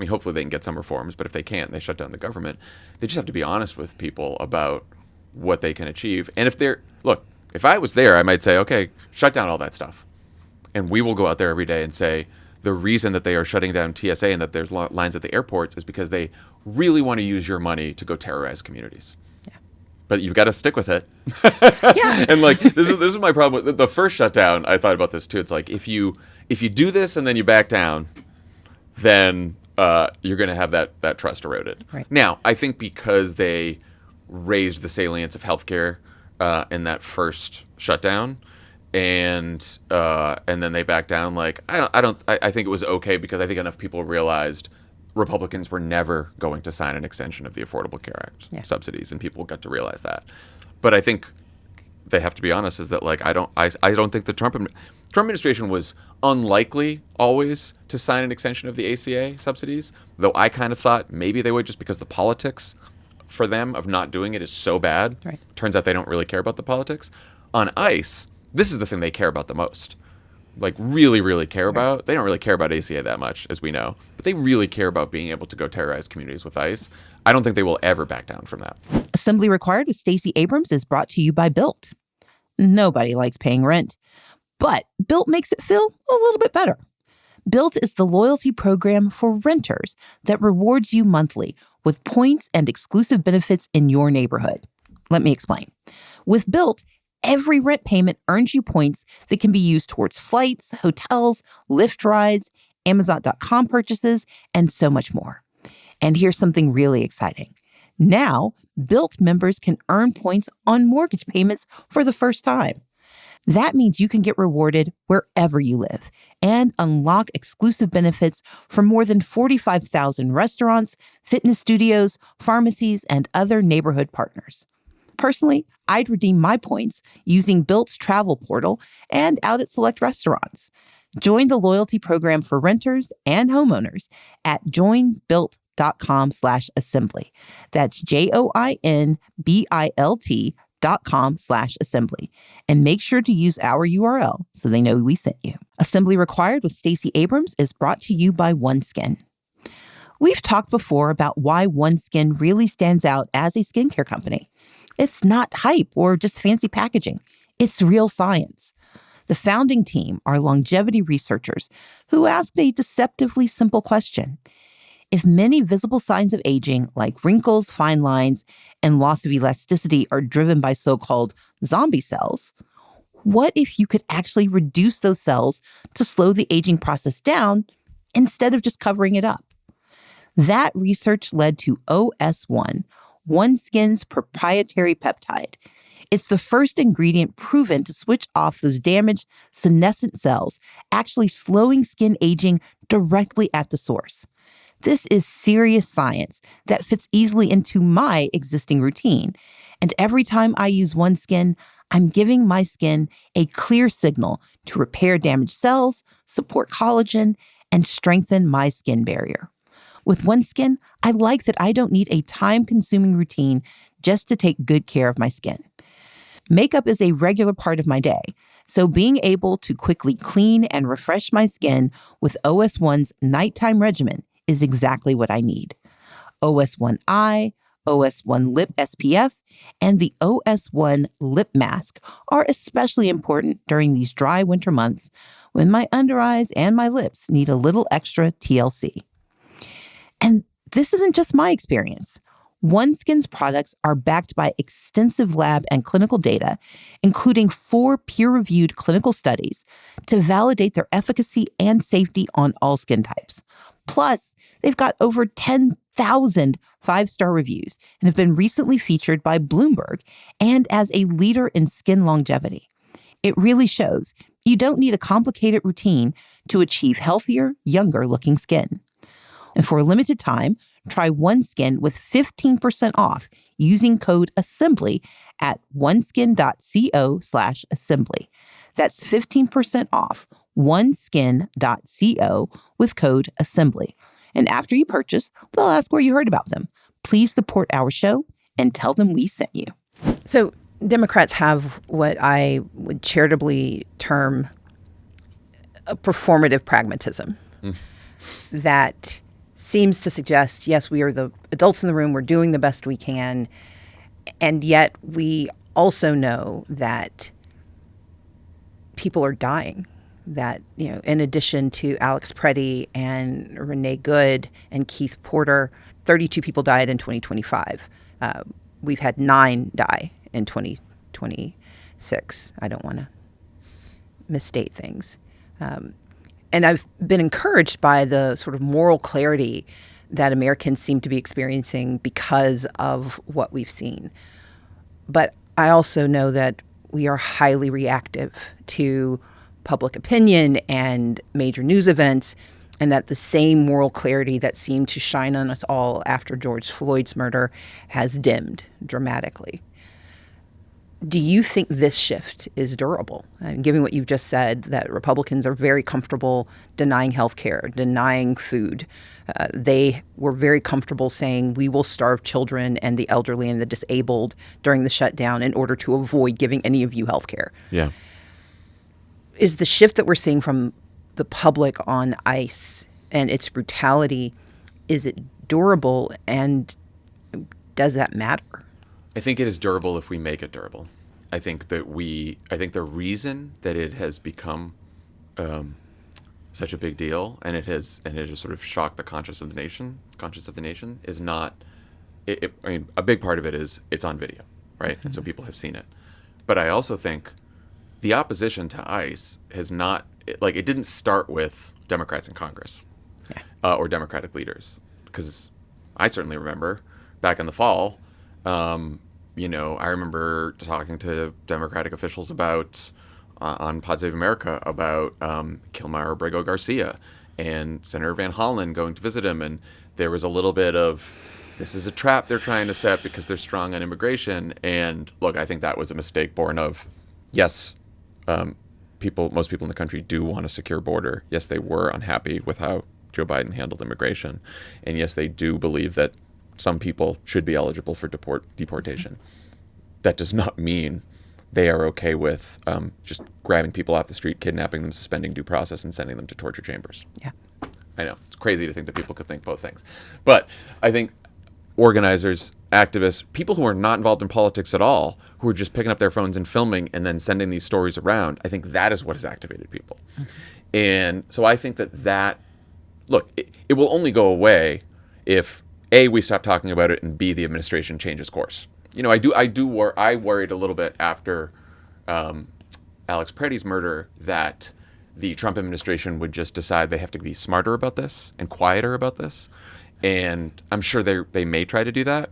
hopefully they can get some reforms, but if they can't, they shut down the government, they just have to be honest with people about what they can achieve. And if I was there, I might say, okay, shut down all that stuff. And we will go out there every day and say, the reason that they are shutting down TSA and that there's lines at the airports is because they really want to use your money to go terrorize communities. But you've got to stick with it. Yeah. And this is my problem with the first shutdown. I thought about this too. It's if you do this and then you back down, then you're going to have that trust eroded. Right. Now, I think because they raised the salience of healthcare in that first shutdown, and then they backed down. Like I think it was okay because I think enough people realized Republicans were never going to sign an extension of the Affordable Care Act subsidies, and people got to realize that. But I think they have to be honest is that like I don't think the Trump administration was unlikely always to sign an extension of the ACA subsidies, though I kind of thought maybe they would just because the politics for them of not doing it is so bad. Right. Turns out they don't really care about the politics. On ICE, this is the thing they care about the most. Like really, really care about. They don't really care about ACA that much, as we know, but they really care about being able to go terrorize communities with ICE. I don't think they will ever back down from that. Assembly Required with Stacey Abrams is brought to you by Built. Nobody likes paying rent, but Built makes it feel a little bit better. Built is the loyalty program for renters that rewards you monthly with points and exclusive benefits in your neighborhood. Let me explain. With Built, every rent payment earns you points that can be used towards flights, hotels, Lyft rides, Amazon.com purchases, and so much more. And here's something really exciting. Now, Built members can earn points on mortgage payments for the first time. That means you can get rewarded wherever you live and unlock exclusive benefits from more than 45,000 restaurants, fitness studios, pharmacies, and other neighborhood partners. Personally, I'd redeem my points using Built's travel portal and out at select restaurants. Join the loyalty program for renters and homeowners at joinbuilt.com/assembly. That's joinbilt.com/assembly. And make sure to use our URL so they know we sent you. Assembly Required with Stacey Abrams is brought to you by OneSkin. We've talked before about why OneSkin really stands out as a skincare company. It's not hype or just fancy packaging. It's real science. The founding team are longevity researchers who asked a deceptively simple question. If many visible signs of aging, like wrinkles, fine lines, and loss of elasticity, are driven by so-called zombie cells, what if you could actually reduce those cells to slow the aging process down instead of just covering it up? That research led to OS1, OneSkin's proprietary peptide. It's the first ingredient proven to switch off those damaged senescent cells, actually slowing skin aging directly at the source. This is serious science that fits easily into my existing routine. And every time I use OneSkin, I'm giving my skin a clear signal to repair damaged cells, support collagen, and strengthen my skin barrier. With OneSkin, I like that I don't need a time-consuming routine just to take good care of my skin. Makeup is a regular part of my day, so being able to quickly clean and refresh my skin with OS1's nighttime regimen is exactly what I need. OS1 Eye, OS1 Lip SPF, and the OS1 Lip Mask are especially important during these dry winter months when my under eyes and my lips need a little extra TLC. And this isn't just my experience. OneSkin's products are backed by extensive lab and clinical data, including 4 peer-reviewed clinical studies to validate their efficacy and safety on all skin types. Plus, they've got over 10,000 5-star reviews and have been recently featured by Bloomberg and as a leader in skin longevity. It really shows you don't need a complicated routine to achieve healthier, younger-looking skin. And for a limited time, try OneSkin with 15% off using code ASSEMBLY at oneskin.co/assembly. That's 15% off oneskin.co with code ASSEMBLY. And after you purchase, they'll ask where you heard about them. Please support our show and tell them we sent you. So Democrats have what I would charitably term a performative pragmatism that seems to suggest, yes, we are the adults in the room, we're doing the best we can, and yet we also know that people are dying, that, you know, in addition to Alex Preddy and Renee Good and Keith Porter, 32 people died in 2025. We've had 9 die in 2026. I don't want to misstate things. And I've been encouraged by the sort of moral clarity that Americans seem to be experiencing because of what we've seen. But I also know that we are highly reactive to public opinion and major news events, and that the same moral clarity that seemed to shine on us all after George Floyd's murder has dimmed dramatically. Do you think this shift is durable? Given what you've just said, that Republicans are very comfortable denying health care, denying food. They were very comfortable saying we will starve children and the elderly and the disabled during the shutdown in order to avoid giving any of you health care. Yeah. Is the shift that we're seeing from the public on ICE and its brutality, is it durable, and does that matter? I think it is durable if we make it durable. I think the reason that it has become such a big deal, and it has sort of shocked the conscience of the nation is not. I mean, a big part of it is it's on video, right? Mm-hmm. And so people have seen it. But I also think the opposition to ICE has not. It didn't start with Democrats in Congress, or Democratic leaders, because I certainly remember back in the fall. I remember talking to Democratic officials about on Pod Save America about Kilmar Abrego Garcia and Senator Van Hollen going to visit him, and there was a little bit of this is a trap they're trying to set because they're strong on immigration. And look, I think that was a mistake born of yes, most people in the country do want a secure border. Yes, they were unhappy with how Joe Biden handled immigration, and yes, they do believe that some people should be eligible for deportation. That does not mean they are okay with just grabbing people off the street, kidnapping them, suspending due process, and sending them to torture chambers. Yeah, I know. It's crazy to think that people could think both things. But I think organizers, activists, people who are not involved in politics at all, who are just picking up their phones and filming and then sending these stories around, I think that is what has activated people. Mm-hmm. And so I think that look, it will only go away if A, we stop talking about it, and B, the administration changes course. I worried a little bit after Alex Preddy's murder that the Trump administration would just decide they have to be smarter about this and quieter about this. And I'm sure they may try to do that,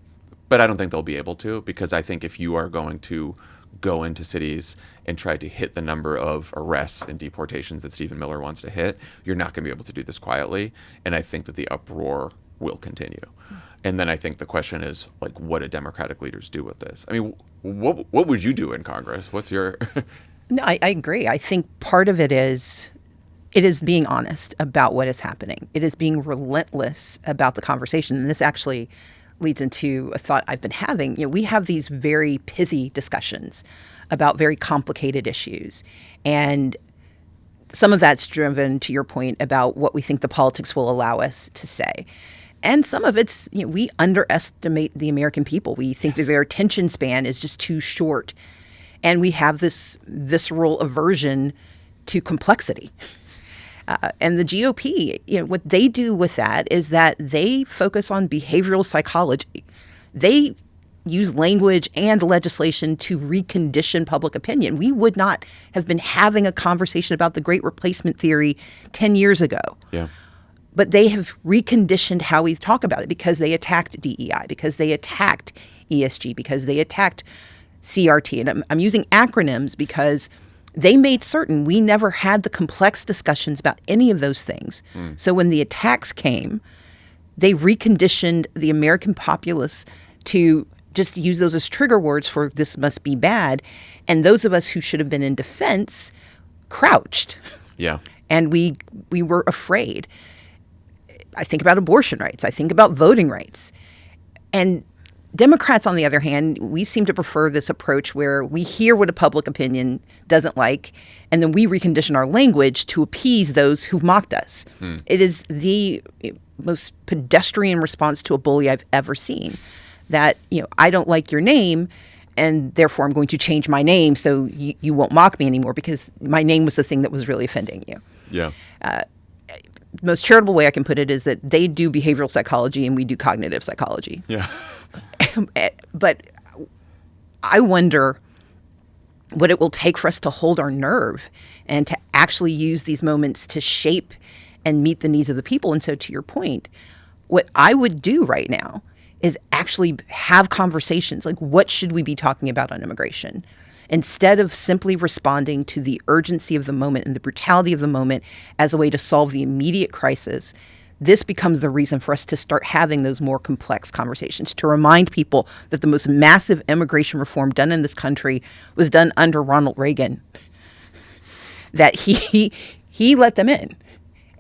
but I don't think they'll be able to, because I think if you are going to go into cities and try to hit the number of arrests and deportations that Stephen Miller wants to hit, you're not going to be able to do this quietly. And I think that the uproar will continue. And then I think the question is, what do Democratic leaders do with this? I mean, what would you do in Congress? What's your... No, I agree. I think part of it is being honest about what is happening. It is being relentless about the conversation. And this actually leads into a thought I've been having. We have these very pithy discussions about very complicated issues. And some of that's driven, to your point, about what we think the politics will allow us to say. And some of it's, we underestimate the American people. We think that their attention span is just too short. And we have this visceral aversion to complexity. And the GOP, what they do with that is that they focus on behavioral psychology. They use language and legislation to recondition public opinion. We would not have been having a conversation about the Great Replacement theory 10 years ago. Yeah. But they have reconditioned how we talk about it because they attacked DEI, because they attacked ESG, because they attacked CRT. And I'm using acronyms because they made certain we never had the complex discussions about any of those things. So when the attacks came, they reconditioned the American populace to just use those as trigger words for this must be bad. And those of us who should have been in defense crouched. Yeah. And we were afraid. I think about abortion rights. I think about voting rights. And Democrats, on the other hand, we seem to prefer this approach where we hear what a public opinion doesn't like, and then we recondition our language to appease those who've mocked us. It is the most pedestrian response to a bully I've ever seen. That, I don't like your name, and therefore I'm going to change my name so you won't mock me anymore because my name was the thing that was really offending you. Yeah. Most charitable way I can put it is that they do behavioral psychology and we do cognitive psychology. Yeah. But I wonder what it will take for us to hold our nerve and to actually use these moments to shape and meet the needs of the people. And so to your point, what I would do right now is actually have conversations like, what should we be talking about on immigration? instead of simply responding to the urgency of the moment and the brutality of the moment as a way to solve the immediate crisis, this becomes the reason for us to start having those more complex conversations, to remind people that the most massive immigration reform done in this country was done under Ronald Reagan, that he let them in.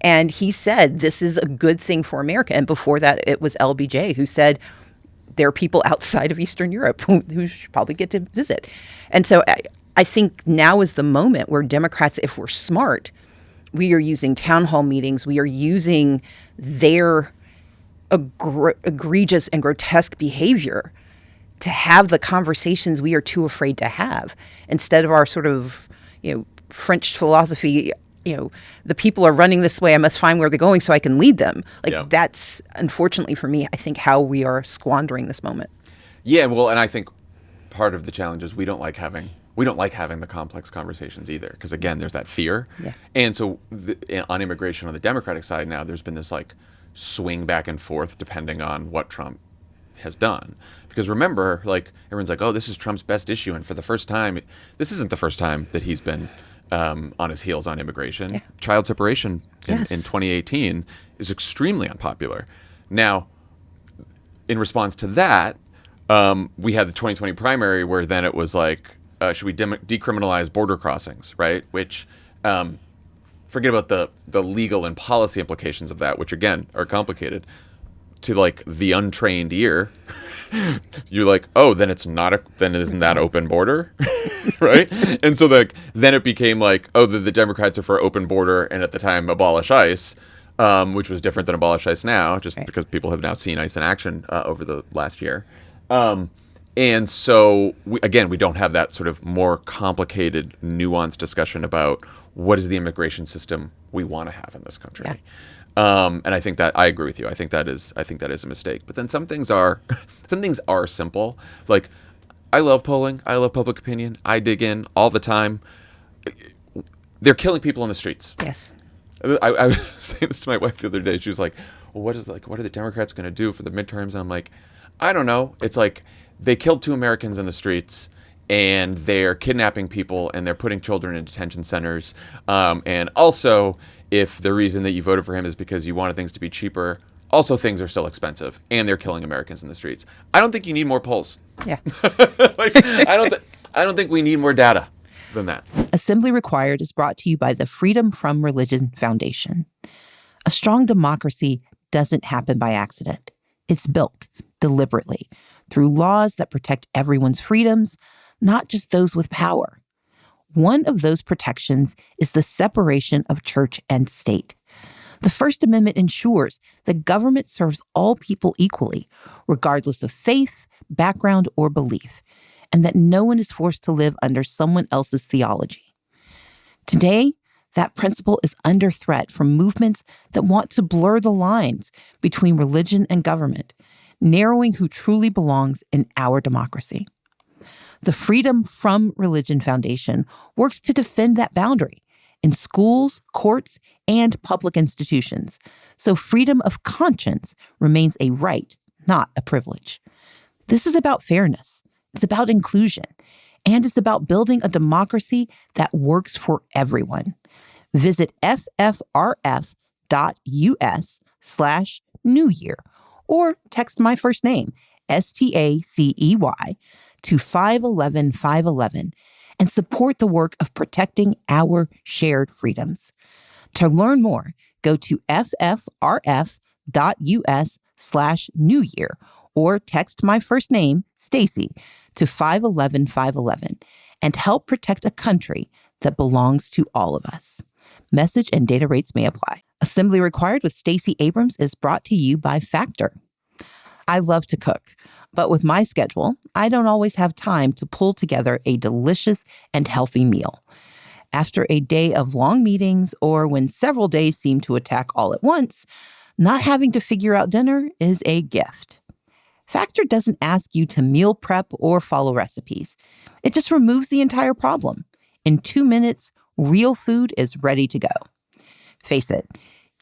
And he said, this is a good thing for America. And before that, it was LBJ who said, there are people outside of Eastern Europe who should probably get to visit. And so I think now is the moment where Democrats, if we're smart, we are using town hall meetings. We are using their egregious and grotesque behavior to have the conversations we are too afraid to have, instead of our sort of, French philosophy, the people are running this way, I must find where they're going so I can lead them. That's, unfortunately for me, I think how we are squandering this moment. Yeah, well, and I think part of the challenge is we don't like having the complex conversations either, because again, there's that fear. Yeah. And so on immigration on the Democratic side now, there's been this swing back and forth depending on what Trump has done. Because remember, everyone's like, oh, this is Trump's best issue. And for the first time, this isn't the first time that he's been on his heels on immigration. Yeah. Child separation in Yes. 2018 is extremely unpopular. Now, in response to that, we had the 2020 primary where then it was should we decriminalize border crossings, right? Which, forget about the legal and policy implications of that, which again are complicated. To the untrained ear, you're like, oh, then it's not then isn't that open border, right? And so then it became oh, the Democrats are for open border, and at the time abolish ICE, which was different than abolish ICE now, just right. because people have now seen ICE in action over the last year. And so, we don't have that sort of more complicated, nuanced discussion about what is the immigration system we want to have in this country. Yeah. And I think that I agree with you. I think that is a mistake. But then some things are simple. I love polling. I love public opinion. I dig in all the time. They're killing people in the streets. Yes. I was saying this to my wife the other day. She was like, well, what are the Democrats going to do for the midterms? And I'm like, I don't know. It's they killed 2 Americans in the streets, and they're kidnapping people, and they're putting children in detention centers. And also, if the reason that you voted for him is because you wanted things to be cheaper, also things are still expensive, and they're killing Americans in the streets. I don't think you need more polls. Yeah. I don't think we need more data than that. Assembly Required is brought to you by the Freedom from Religion Foundation. A strong democracy doesn't happen by accident. It's built deliberately through laws that protect everyone's freedoms, not just those with power. One of those protections is the separation of church and state. The First Amendment ensures that government serves all people equally, regardless of faith, background, or belief, and that no one is forced to live under someone else's theology. Today, that principle is under threat from movements that want to blur the lines between religion and government, narrowing who truly belongs in our democracy. The Freedom from Religion Foundation works to defend that boundary in schools, courts, and public institutions, so freedom of conscience remains a right, not a privilege. This is about fairness, it's about inclusion, and it's about building a democracy that works for everyone. Visit ffrf.us/New Year or text my first name, Stacey, to 511-511 and support the work of protecting our shared freedoms. To learn more, go to ffrf.us/New Year or text my first name, Stacey, to 511-511 and help protect a country that belongs to all of us. Message and data rates may apply. Assembly Required with Stacey Abrams is brought to you by Factor. I love to cook, but with my schedule, I don't always have time to pull together a delicious and healthy meal. After a day of long meetings or when several days seem to attack all at once, not having to figure out dinner is a gift. Factor doesn't ask you to meal prep or follow recipes. It just removes the entire problem. In 2 minutes, real food is ready to go. Face it,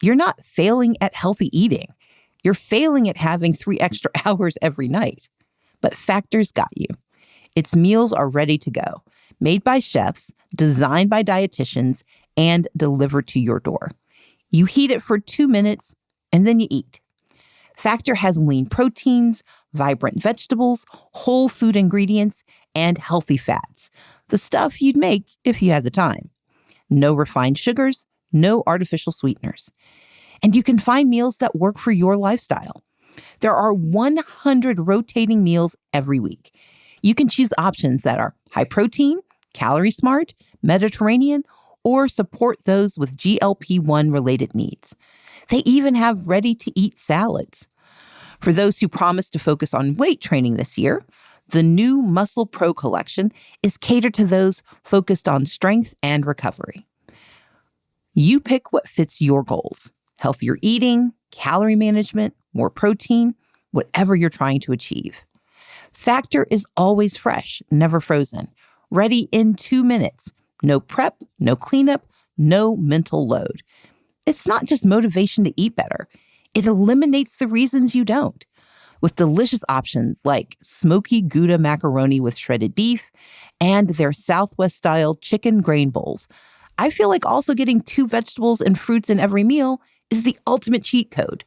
you're not failing at healthy eating. You're failing at having 3 extra hours every night. But Factor's got you. Its meals are ready to go, made by chefs, designed by dietitians, and delivered to your door. You heat it for 2 minutes, and then you eat. Factor has lean proteins, vibrant vegetables, whole food ingredients, and healthy fats. The stuff you'd make if you had the time. No refined sugars, no artificial sweeteners. And you can find meals that work for your lifestyle. There are 100 rotating meals every week. You can choose options that are high protein, calorie smart, Mediterranean, or support those with GLP-1 related needs. They even have ready-to-eat salads. For those who promise to focus on weight training this year, the new Muscle Pro collection is catered to those focused on strength and recovery. You pick what fits your goals. Healthier eating, calorie management, more protein, whatever you're trying to achieve. Factor is always fresh, never frozen, ready in 2 minutes. No prep, no cleanup, no mental load. It's not just motivation to eat better. It eliminates the reasons you don't. With delicious options like smoky Gouda macaroni with shredded beef and their Southwest-style chicken grain bowls, I feel like also getting 2 vegetables and fruits in every meal is the ultimate cheat code.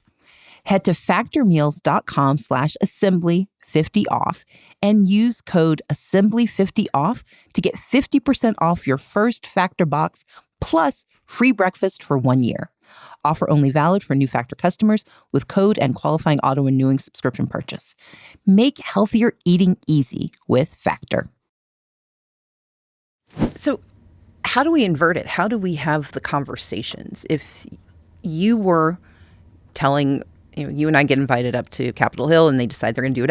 Head to factormeals.com/assembly50 off and use code assembly50 off to get 50% off your first Factor box plus free breakfast for 1 year. Offer only valid for new Factor customers with code and qualifying auto-renewing subscription purchase. Make healthier eating easy with Factor. So how do we invert it? How do we have the conversations? If you were telling, you and I get invited up to Capitol Hill and they decide they're going to do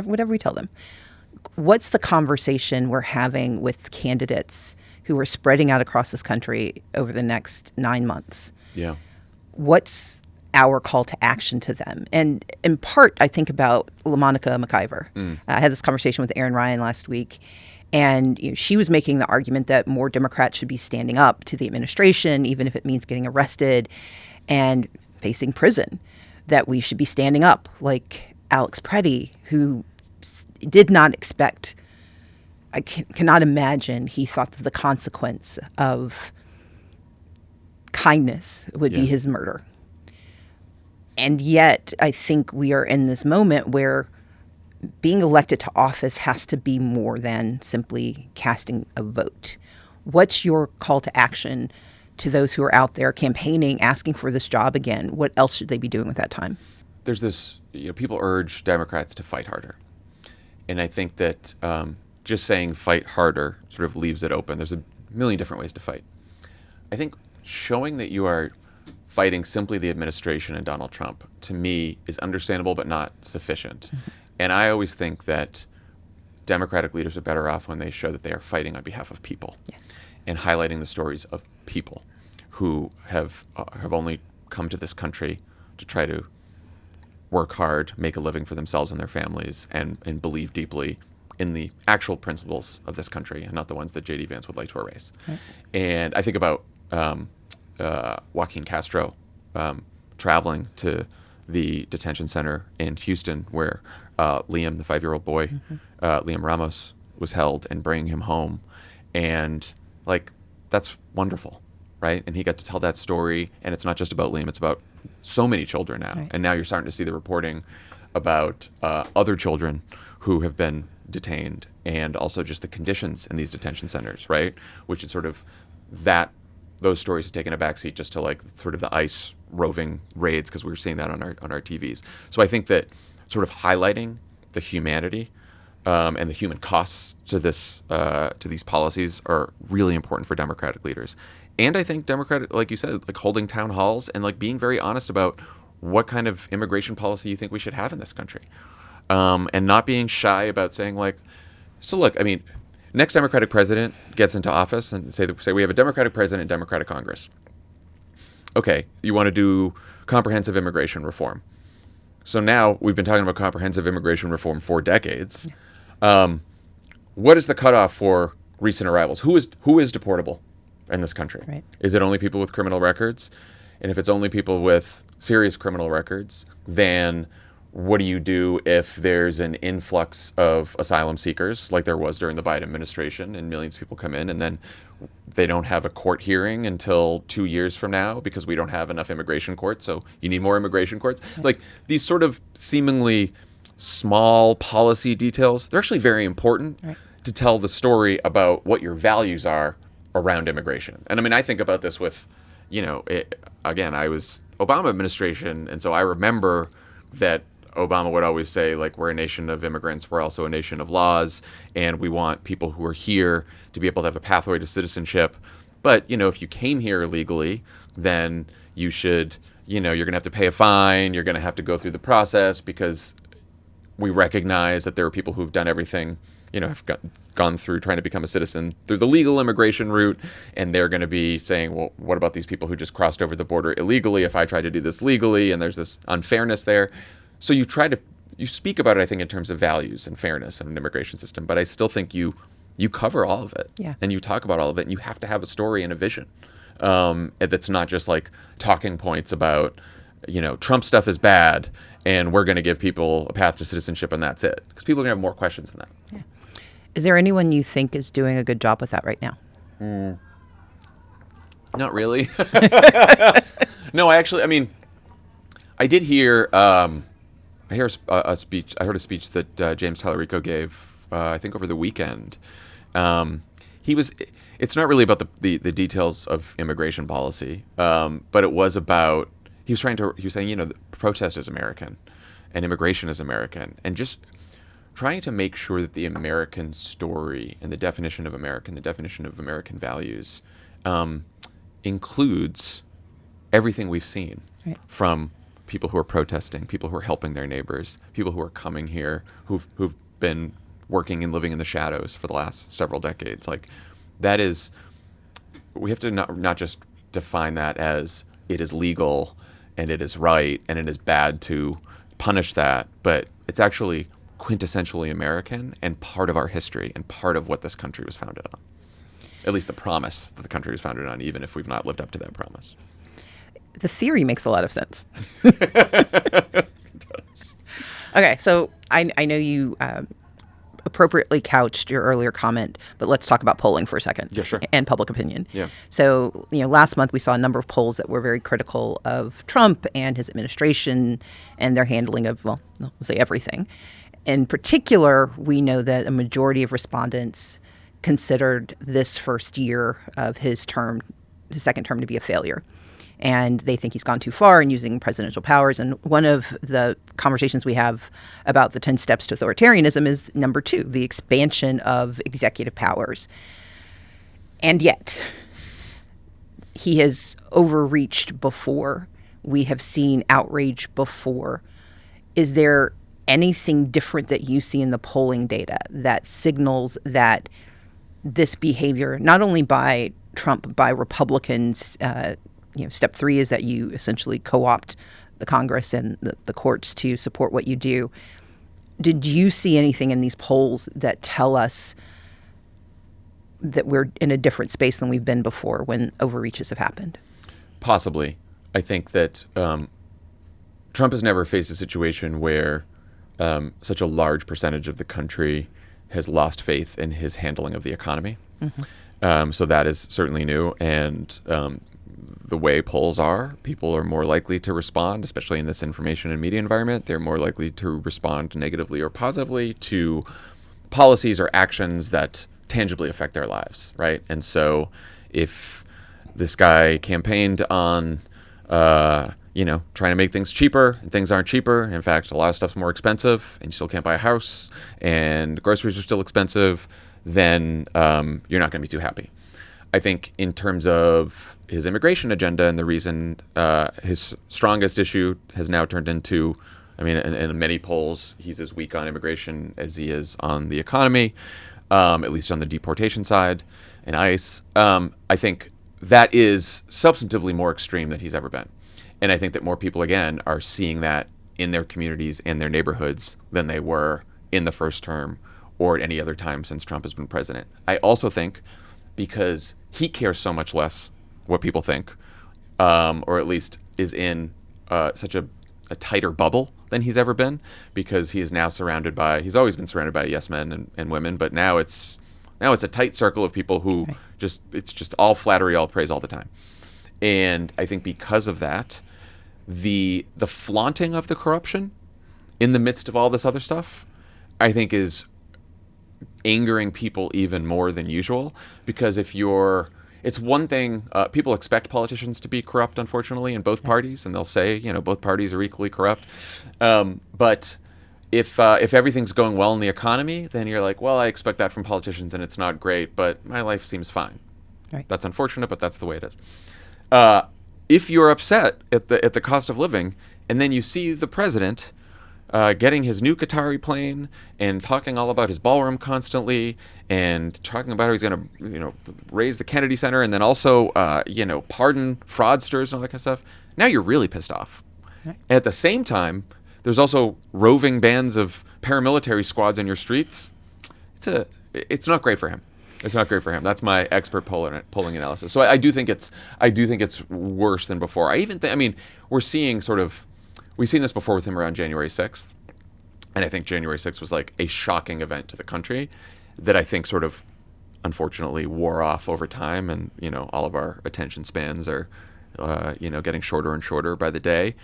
whatever we tell them. What's the conversation we're having with candidates who are spreading out across this country over the next 9 months? Yeah. What's our call to action to them? And in part, I think about LaMonica McIver. I had this conversation with Erin Ryan last week, and she was making the argument that more Democrats should be standing up to the administration, even if it means getting arrested and facing prison, that we should be standing up like Alex Preddy, who did not expect, I cannot imagine he thought that the consequence of kindness would be his murder. And yet, I think we are in this moment where being elected to office has to be more than simply casting a vote. What's your call to action to those who are out there campaigning, asking for this job again? What else should they be doing with that time? There's this, people urge Democrats to fight harder. And I think that just saying fight harder sort of leaves it open. There's a million different ways to fight. I think showing that you are fighting simply the administration and Donald Trump, to me, is understandable but not sufficient. Mm-hmm. And I always think that Democratic leaders are better off when they show that they are fighting on behalf of people. Yes. And highlighting the stories of people who have only come to this country to try to work hard, make a living for themselves and their families, and believe deeply in the actual principles of this country and not the ones that J.D. Vance would like to erase. Right. And I think about Joaquin Castro traveling to the detention center in Houston where Liam, the 5-year-old boy, Liam Ramos, was held, and bringing him home. And that's wonderful, right? And he got to tell that story, and it's not just about Liam, it's about so many children now. Right. And now you're starting to see the reporting about other children who have been detained, and also just the conditions in these detention centers, right? Which is sort of those stories have taken a backseat just to sort of the ICE roving raids, because we were seeing that on our TVs. So I think that sort of highlighting the humanity and the human costs to these policies are really important for Democratic leaders. And I think Democratic, like you said, holding town halls and being very honest about what kind of immigration policy you think we should have in this country, and not being shy about saying so look, I mean, next Democratic president gets into office and say we have a Democratic president, Democratic Congress. Okay, you want to do comprehensive immigration reform. So now we've been talking about comprehensive immigration reform for decades. What is the cutoff for recent arrivals? Who is deportable in this country? Right. Is it only people with criminal records? And if it's only people with serious criminal records, then what do you do if there's an influx of asylum seekers like there was during the Biden administration and millions of people come in and then they don't have a court hearing until 2 years from now because we don't have enough immigration courts, so you need more immigration courts. Like these sort of seemingly small policy details, they're actually very important to tell the story about what your values are around immigration. And I mean, I think about this with, again, I was Obama administration, and so I remember that Obama would always say, like, we're a nation of immigrants, we're also a nation of laws, and we want people who are here to be able to have a pathway to citizenship. But, if you came here illegally, then you should, you're going to have to pay a fine, you're going to have to go through the process because we recognize that there are people who've done everything, have gone through trying to become a citizen through the legal immigration route, and they're going to be saying, well, what about these people who just crossed over the border illegally if I tried to do this legally, and there's this unfairness there. So you speak about it, I think, in terms of values and fairness in an immigration system, but I still think you cover all of it, and you talk about all of it, and you have to have a story and a vision that's not just like talking points about, Trump stuff is bad, and we're going to give people a path to citizenship, and that's it, because people are going to have more questions than that. Yeah. Is there anyone you think is doing a good job with that right now? Not really. No, I did hear. I heard a speech that James Tallarico gave, I think over the weekend. It's not really about the details of immigration policy, but it was about, he was saying, protest is American and immigration is American, and just trying to make sure that the American story and the definition of American values includes everything we've seen from people who are protesting, people who are helping their neighbors, people who are coming here, who've been working and living in the shadows for the last several decades. Like, that is, we have to not just define that as it is legal and it is right and it is bad to punish that, but it's actually quintessentially American and part of our history and part of what this country was founded on. At least the promise that the country was founded on, even if we've not lived up to that promise. The theory makes a lot of sense. It does. Okay, so I know you appropriately couched your earlier comment, but let's talk about polling for a second. Yeah, sure. And public opinion. Yeah. So, last month we saw a number of polls that were very critical of Trump and his administration and their handling of, well, we'll say everything. In particular, we know that a majority of respondents considered this first year of his second term, to be a failure. And they think he's gone too far in using presidential powers. And one of the conversations we have about the 10 steps to authoritarianism is number 2, the expansion of executive powers. And yet, he has overreached before. We have seen outrage before. Is there anything different that you see in the polling data that signals that this behavior, not only by Trump, but by Republicans, step 3 is that you essentially co-opt the Congress and the courts to support what you do. Did you see anything in these polls that tell us that we're in a different space than we've been before when overreaches have happened? Possibly. I think that Trump has never faced a situation where such a large percentage of the country has lost faith in his handling of the economy. Mm-hmm. So that is certainly new. And the way polls are, people are more likely to respond, especially in this information and media environment. They're more likely to respond negatively or positively to policies or actions that tangibly affect their lives, right? And so if this guy campaigned on, trying to make things cheaper, and things aren't cheaper. In fact, a lot of stuff's more expensive, and you still can't buy a house, and groceries are still expensive, then you're not going to be too happy. I think in terms of his immigration agenda and the reason his strongest issue has now turned into, in many polls, he's as weak on immigration as he is on the economy, at least on the deportation side and ICE. I think that is substantively more extreme than he's ever been. And I think that more people, again, are seeing that in their communities and their neighborhoods than they were in the first term or at any other time since Trump has been president. I also think because he cares so much less what people think, or at least is in such a tighter bubble than he's ever been, because he's now he's always been surrounded by yes men and women, but now it's a tight circle of people who it's just all flattery, all praise all the time. And I think because of that, the flaunting of the corruption in the midst of all this other stuff, I think is angering people even more than usual. Because it's one thing, people expect politicians to be corrupt, unfortunately, in both parties, and they'll say, both parties are equally corrupt. But if everything's going well in the economy, then you're like, well, I expect that from politicians, and it's not great, but my life seems fine. Right. That's unfortunate, but that's the way it is. If you're upset at the cost of living, and then you see the president getting his new Qatari plane and talking all about his ballroom constantly, and talking about how he's going to raise the Kennedy Center, and then also pardon fraudsters and all that kind of stuff, now you're really pissed off. Right. And at the same time, there's also roving bands of paramilitary squads in your streets. It's not great for him. It's not great for him. That's my expert polling analysis. So I do think it's worse than before. We're seeing we've seen this before with him around January 6th. And I think January 6th was like a shocking event to the country that I think sort of unfortunately wore off over time. And, all of our attention spans are, getting shorter and shorter by the day.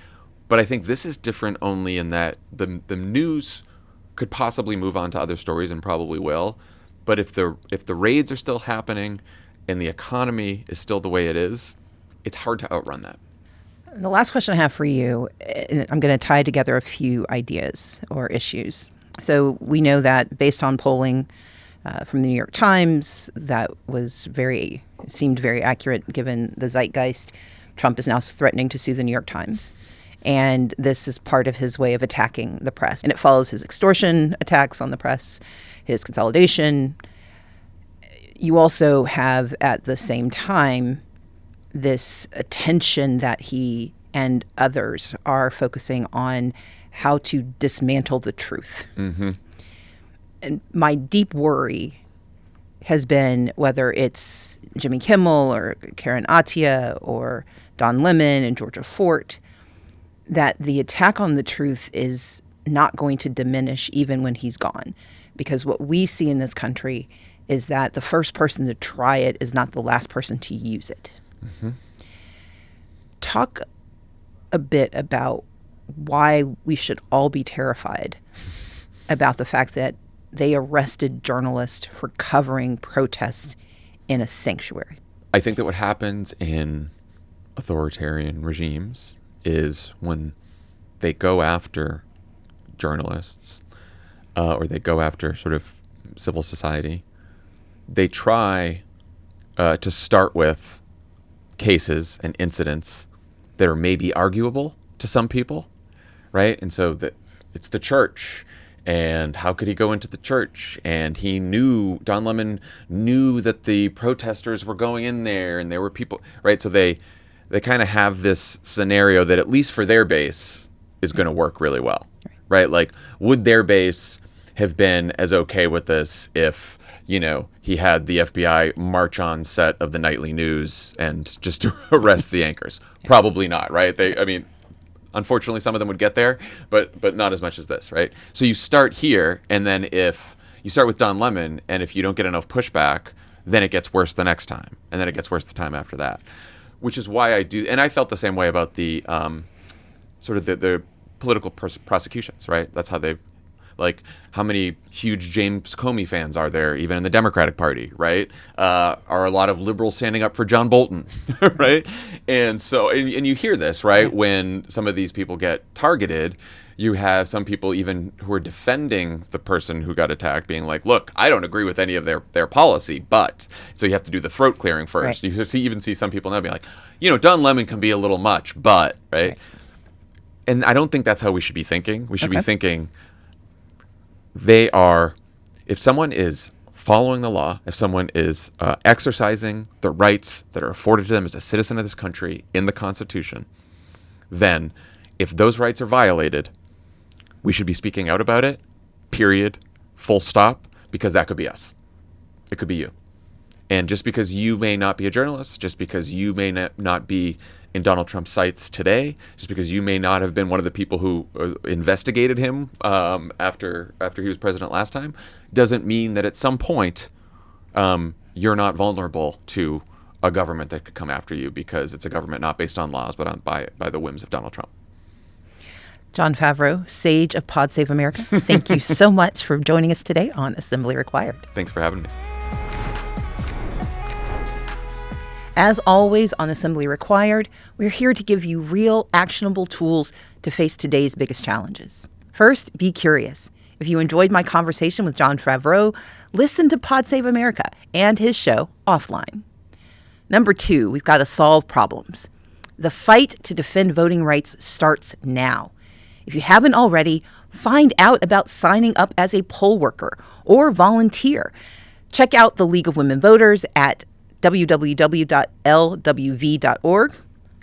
But I think this is different only in that the news could possibly move on to other stories, and probably will. But if the raids are still happening and the economy is still the way it is, it's hard to outrun that. The last question I have for you, I'm going to tie together a few ideas or issues. So we know that based on polling from the New York Times, that seemed very accurate given the zeitgeist. Trump is now threatening to sue the New York Times. And this is part of his way of attacking the press. And it follows his extortion attacks on the press, his consolidation. You also have, at the same time, this attention that he and others are focusing on how to dismantle the truth. Mm-hmm. And my deep worry has been, whether it's Jimmy Kimmel or Karen Attiah or Don Lemon and Georgia Fort, that the attack on the truth is not going to diminish even when he's gone. Because what we see in this country is that the first person to try it is not the last person to use it. Mm-hmm. Talk a bit about why we should all be terrified about the fact that they arrested journalists for covering protests in a sanctuary. I think that what happens in authoritarian regimes is when they go after journalists or they go after sort of civil society, they try to start with cases and incidents that are maybe arguable to some people, right? And so it's the church, and how could he go into the church? And Don Lemon knew that the protesters were going in there, and there were people, right? So they kind of have this scenario that, at least for their base, is going to work really well, right? Like, would their base have been as okay with this if, he had the FBI march on set of the nightly news and just arrest the anchors? Probably not, right? Unfortunately, some of them would get there, but not as much as this, right? So you start here, and then if you start with Don Lemon, and if you don't get enough pushback, then it gets worse the next time, and then it gets worse the time after that. Which is why and I felt the same way about the sort of the political prosecutions, right? That's how how many huge James Comey fans are there, even in the Democratic Party, right? Are a lot of liberals standing up for John Bolton, right? And so, and you hear this, right? When some of these people get targeted, you have some people even who are defending the person who got attacked being like, look, I don't agree with any of their policy, but, so you have to do the throat clearing first. Right. You even see some people now being like, Don Lemon can be a little much, but, right? And I don't think that's how we should be thinking. We should be thinking, if someone is following the law, if someone is exercising the rights that are afforded to them as a citizen of this country in the Constitution, then if those rights are violated, we should be speaking out about it, period, full stop, because that could be us. It could be you. And just because you may not be a journalist, just because you may not be in Donald Trump's sights today, just because you may not have been one of the people who investigated him after he was president last time, doesn't mean that at some point you're not vulnerable to a government that could come after you, because it's a government not based on laws, but by the whims of Donald Trump. Jon Favreau, sage of Pod Save America, thank you so much for joining us today on Assembly Required. Thanks for having me. As always on Assembly Required, we're here to give you real, actionable tools to face today's biggest challenges. First, be curious. If you enjoyed my conversation with Jon Favreau, listen to Pod Save America and his show, Offline. Number 2, we've got to solve problems. The fight to defend voting rights starts now. If you haven't already, find out about signing up as a poll worker or volunteer. Check out the League of Women Voters at www.lwv.org.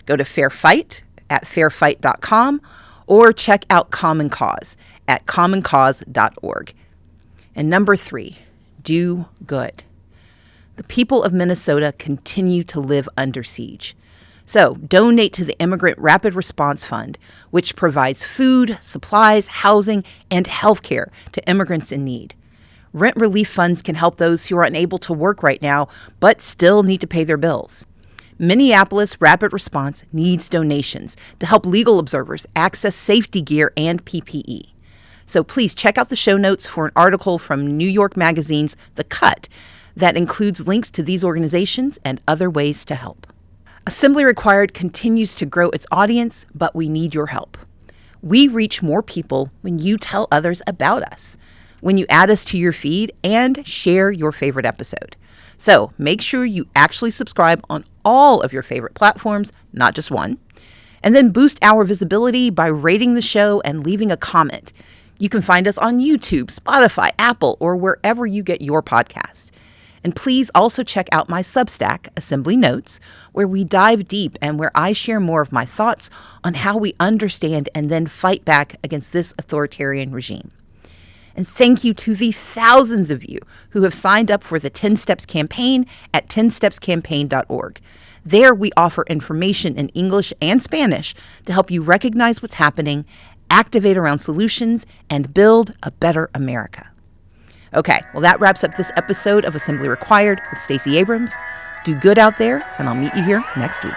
Go to Fair Fight at fairfight.com, or check out Common Cause at commoncause.org. And number 3, do good. The people of Minnesota continue to live under siege. So donate to the Immigrant Rapid Response Fund, which provides food, supplies, housing, and health care to immigrants in need. Rent relief funds can help those who are unable to work right now, but still need to pay their bills. Minneapolis Rapid Response needs donations to help legal observers access safety gear and PPE. So please check out the show notes for an article from New York Magazine's The Cut that includes links to these organizations and other ways to help. Assembly Required continues to grow its audience, but we need your help. We reach more people when you tell others about us, when you add us to your feed, and share your favorite episode. So make sure you actually subscribe on all of your favorite platforms, not just one. And then boost our visibility by rating the show and leaving a comment. You can find us on YouTube, Spotify, Apple, or wherever you get your podcasts. And please also check out my Substack, Assembly Notes, where we dive deep and where I share more of my thoughts on how we understand and then fight back against this authoritarian regime. And thank you to the thousands of you who have signed up for the 10 Steps campaign at 10stepscampaign.org. There we offer information in English and Spanish to help you recognize what's happening, activate around solutions, and build a better America. Okay, well, that wraps up this episode of Assembly Required with Stacey Abrams. Do good out there, and I'll meet you here next week.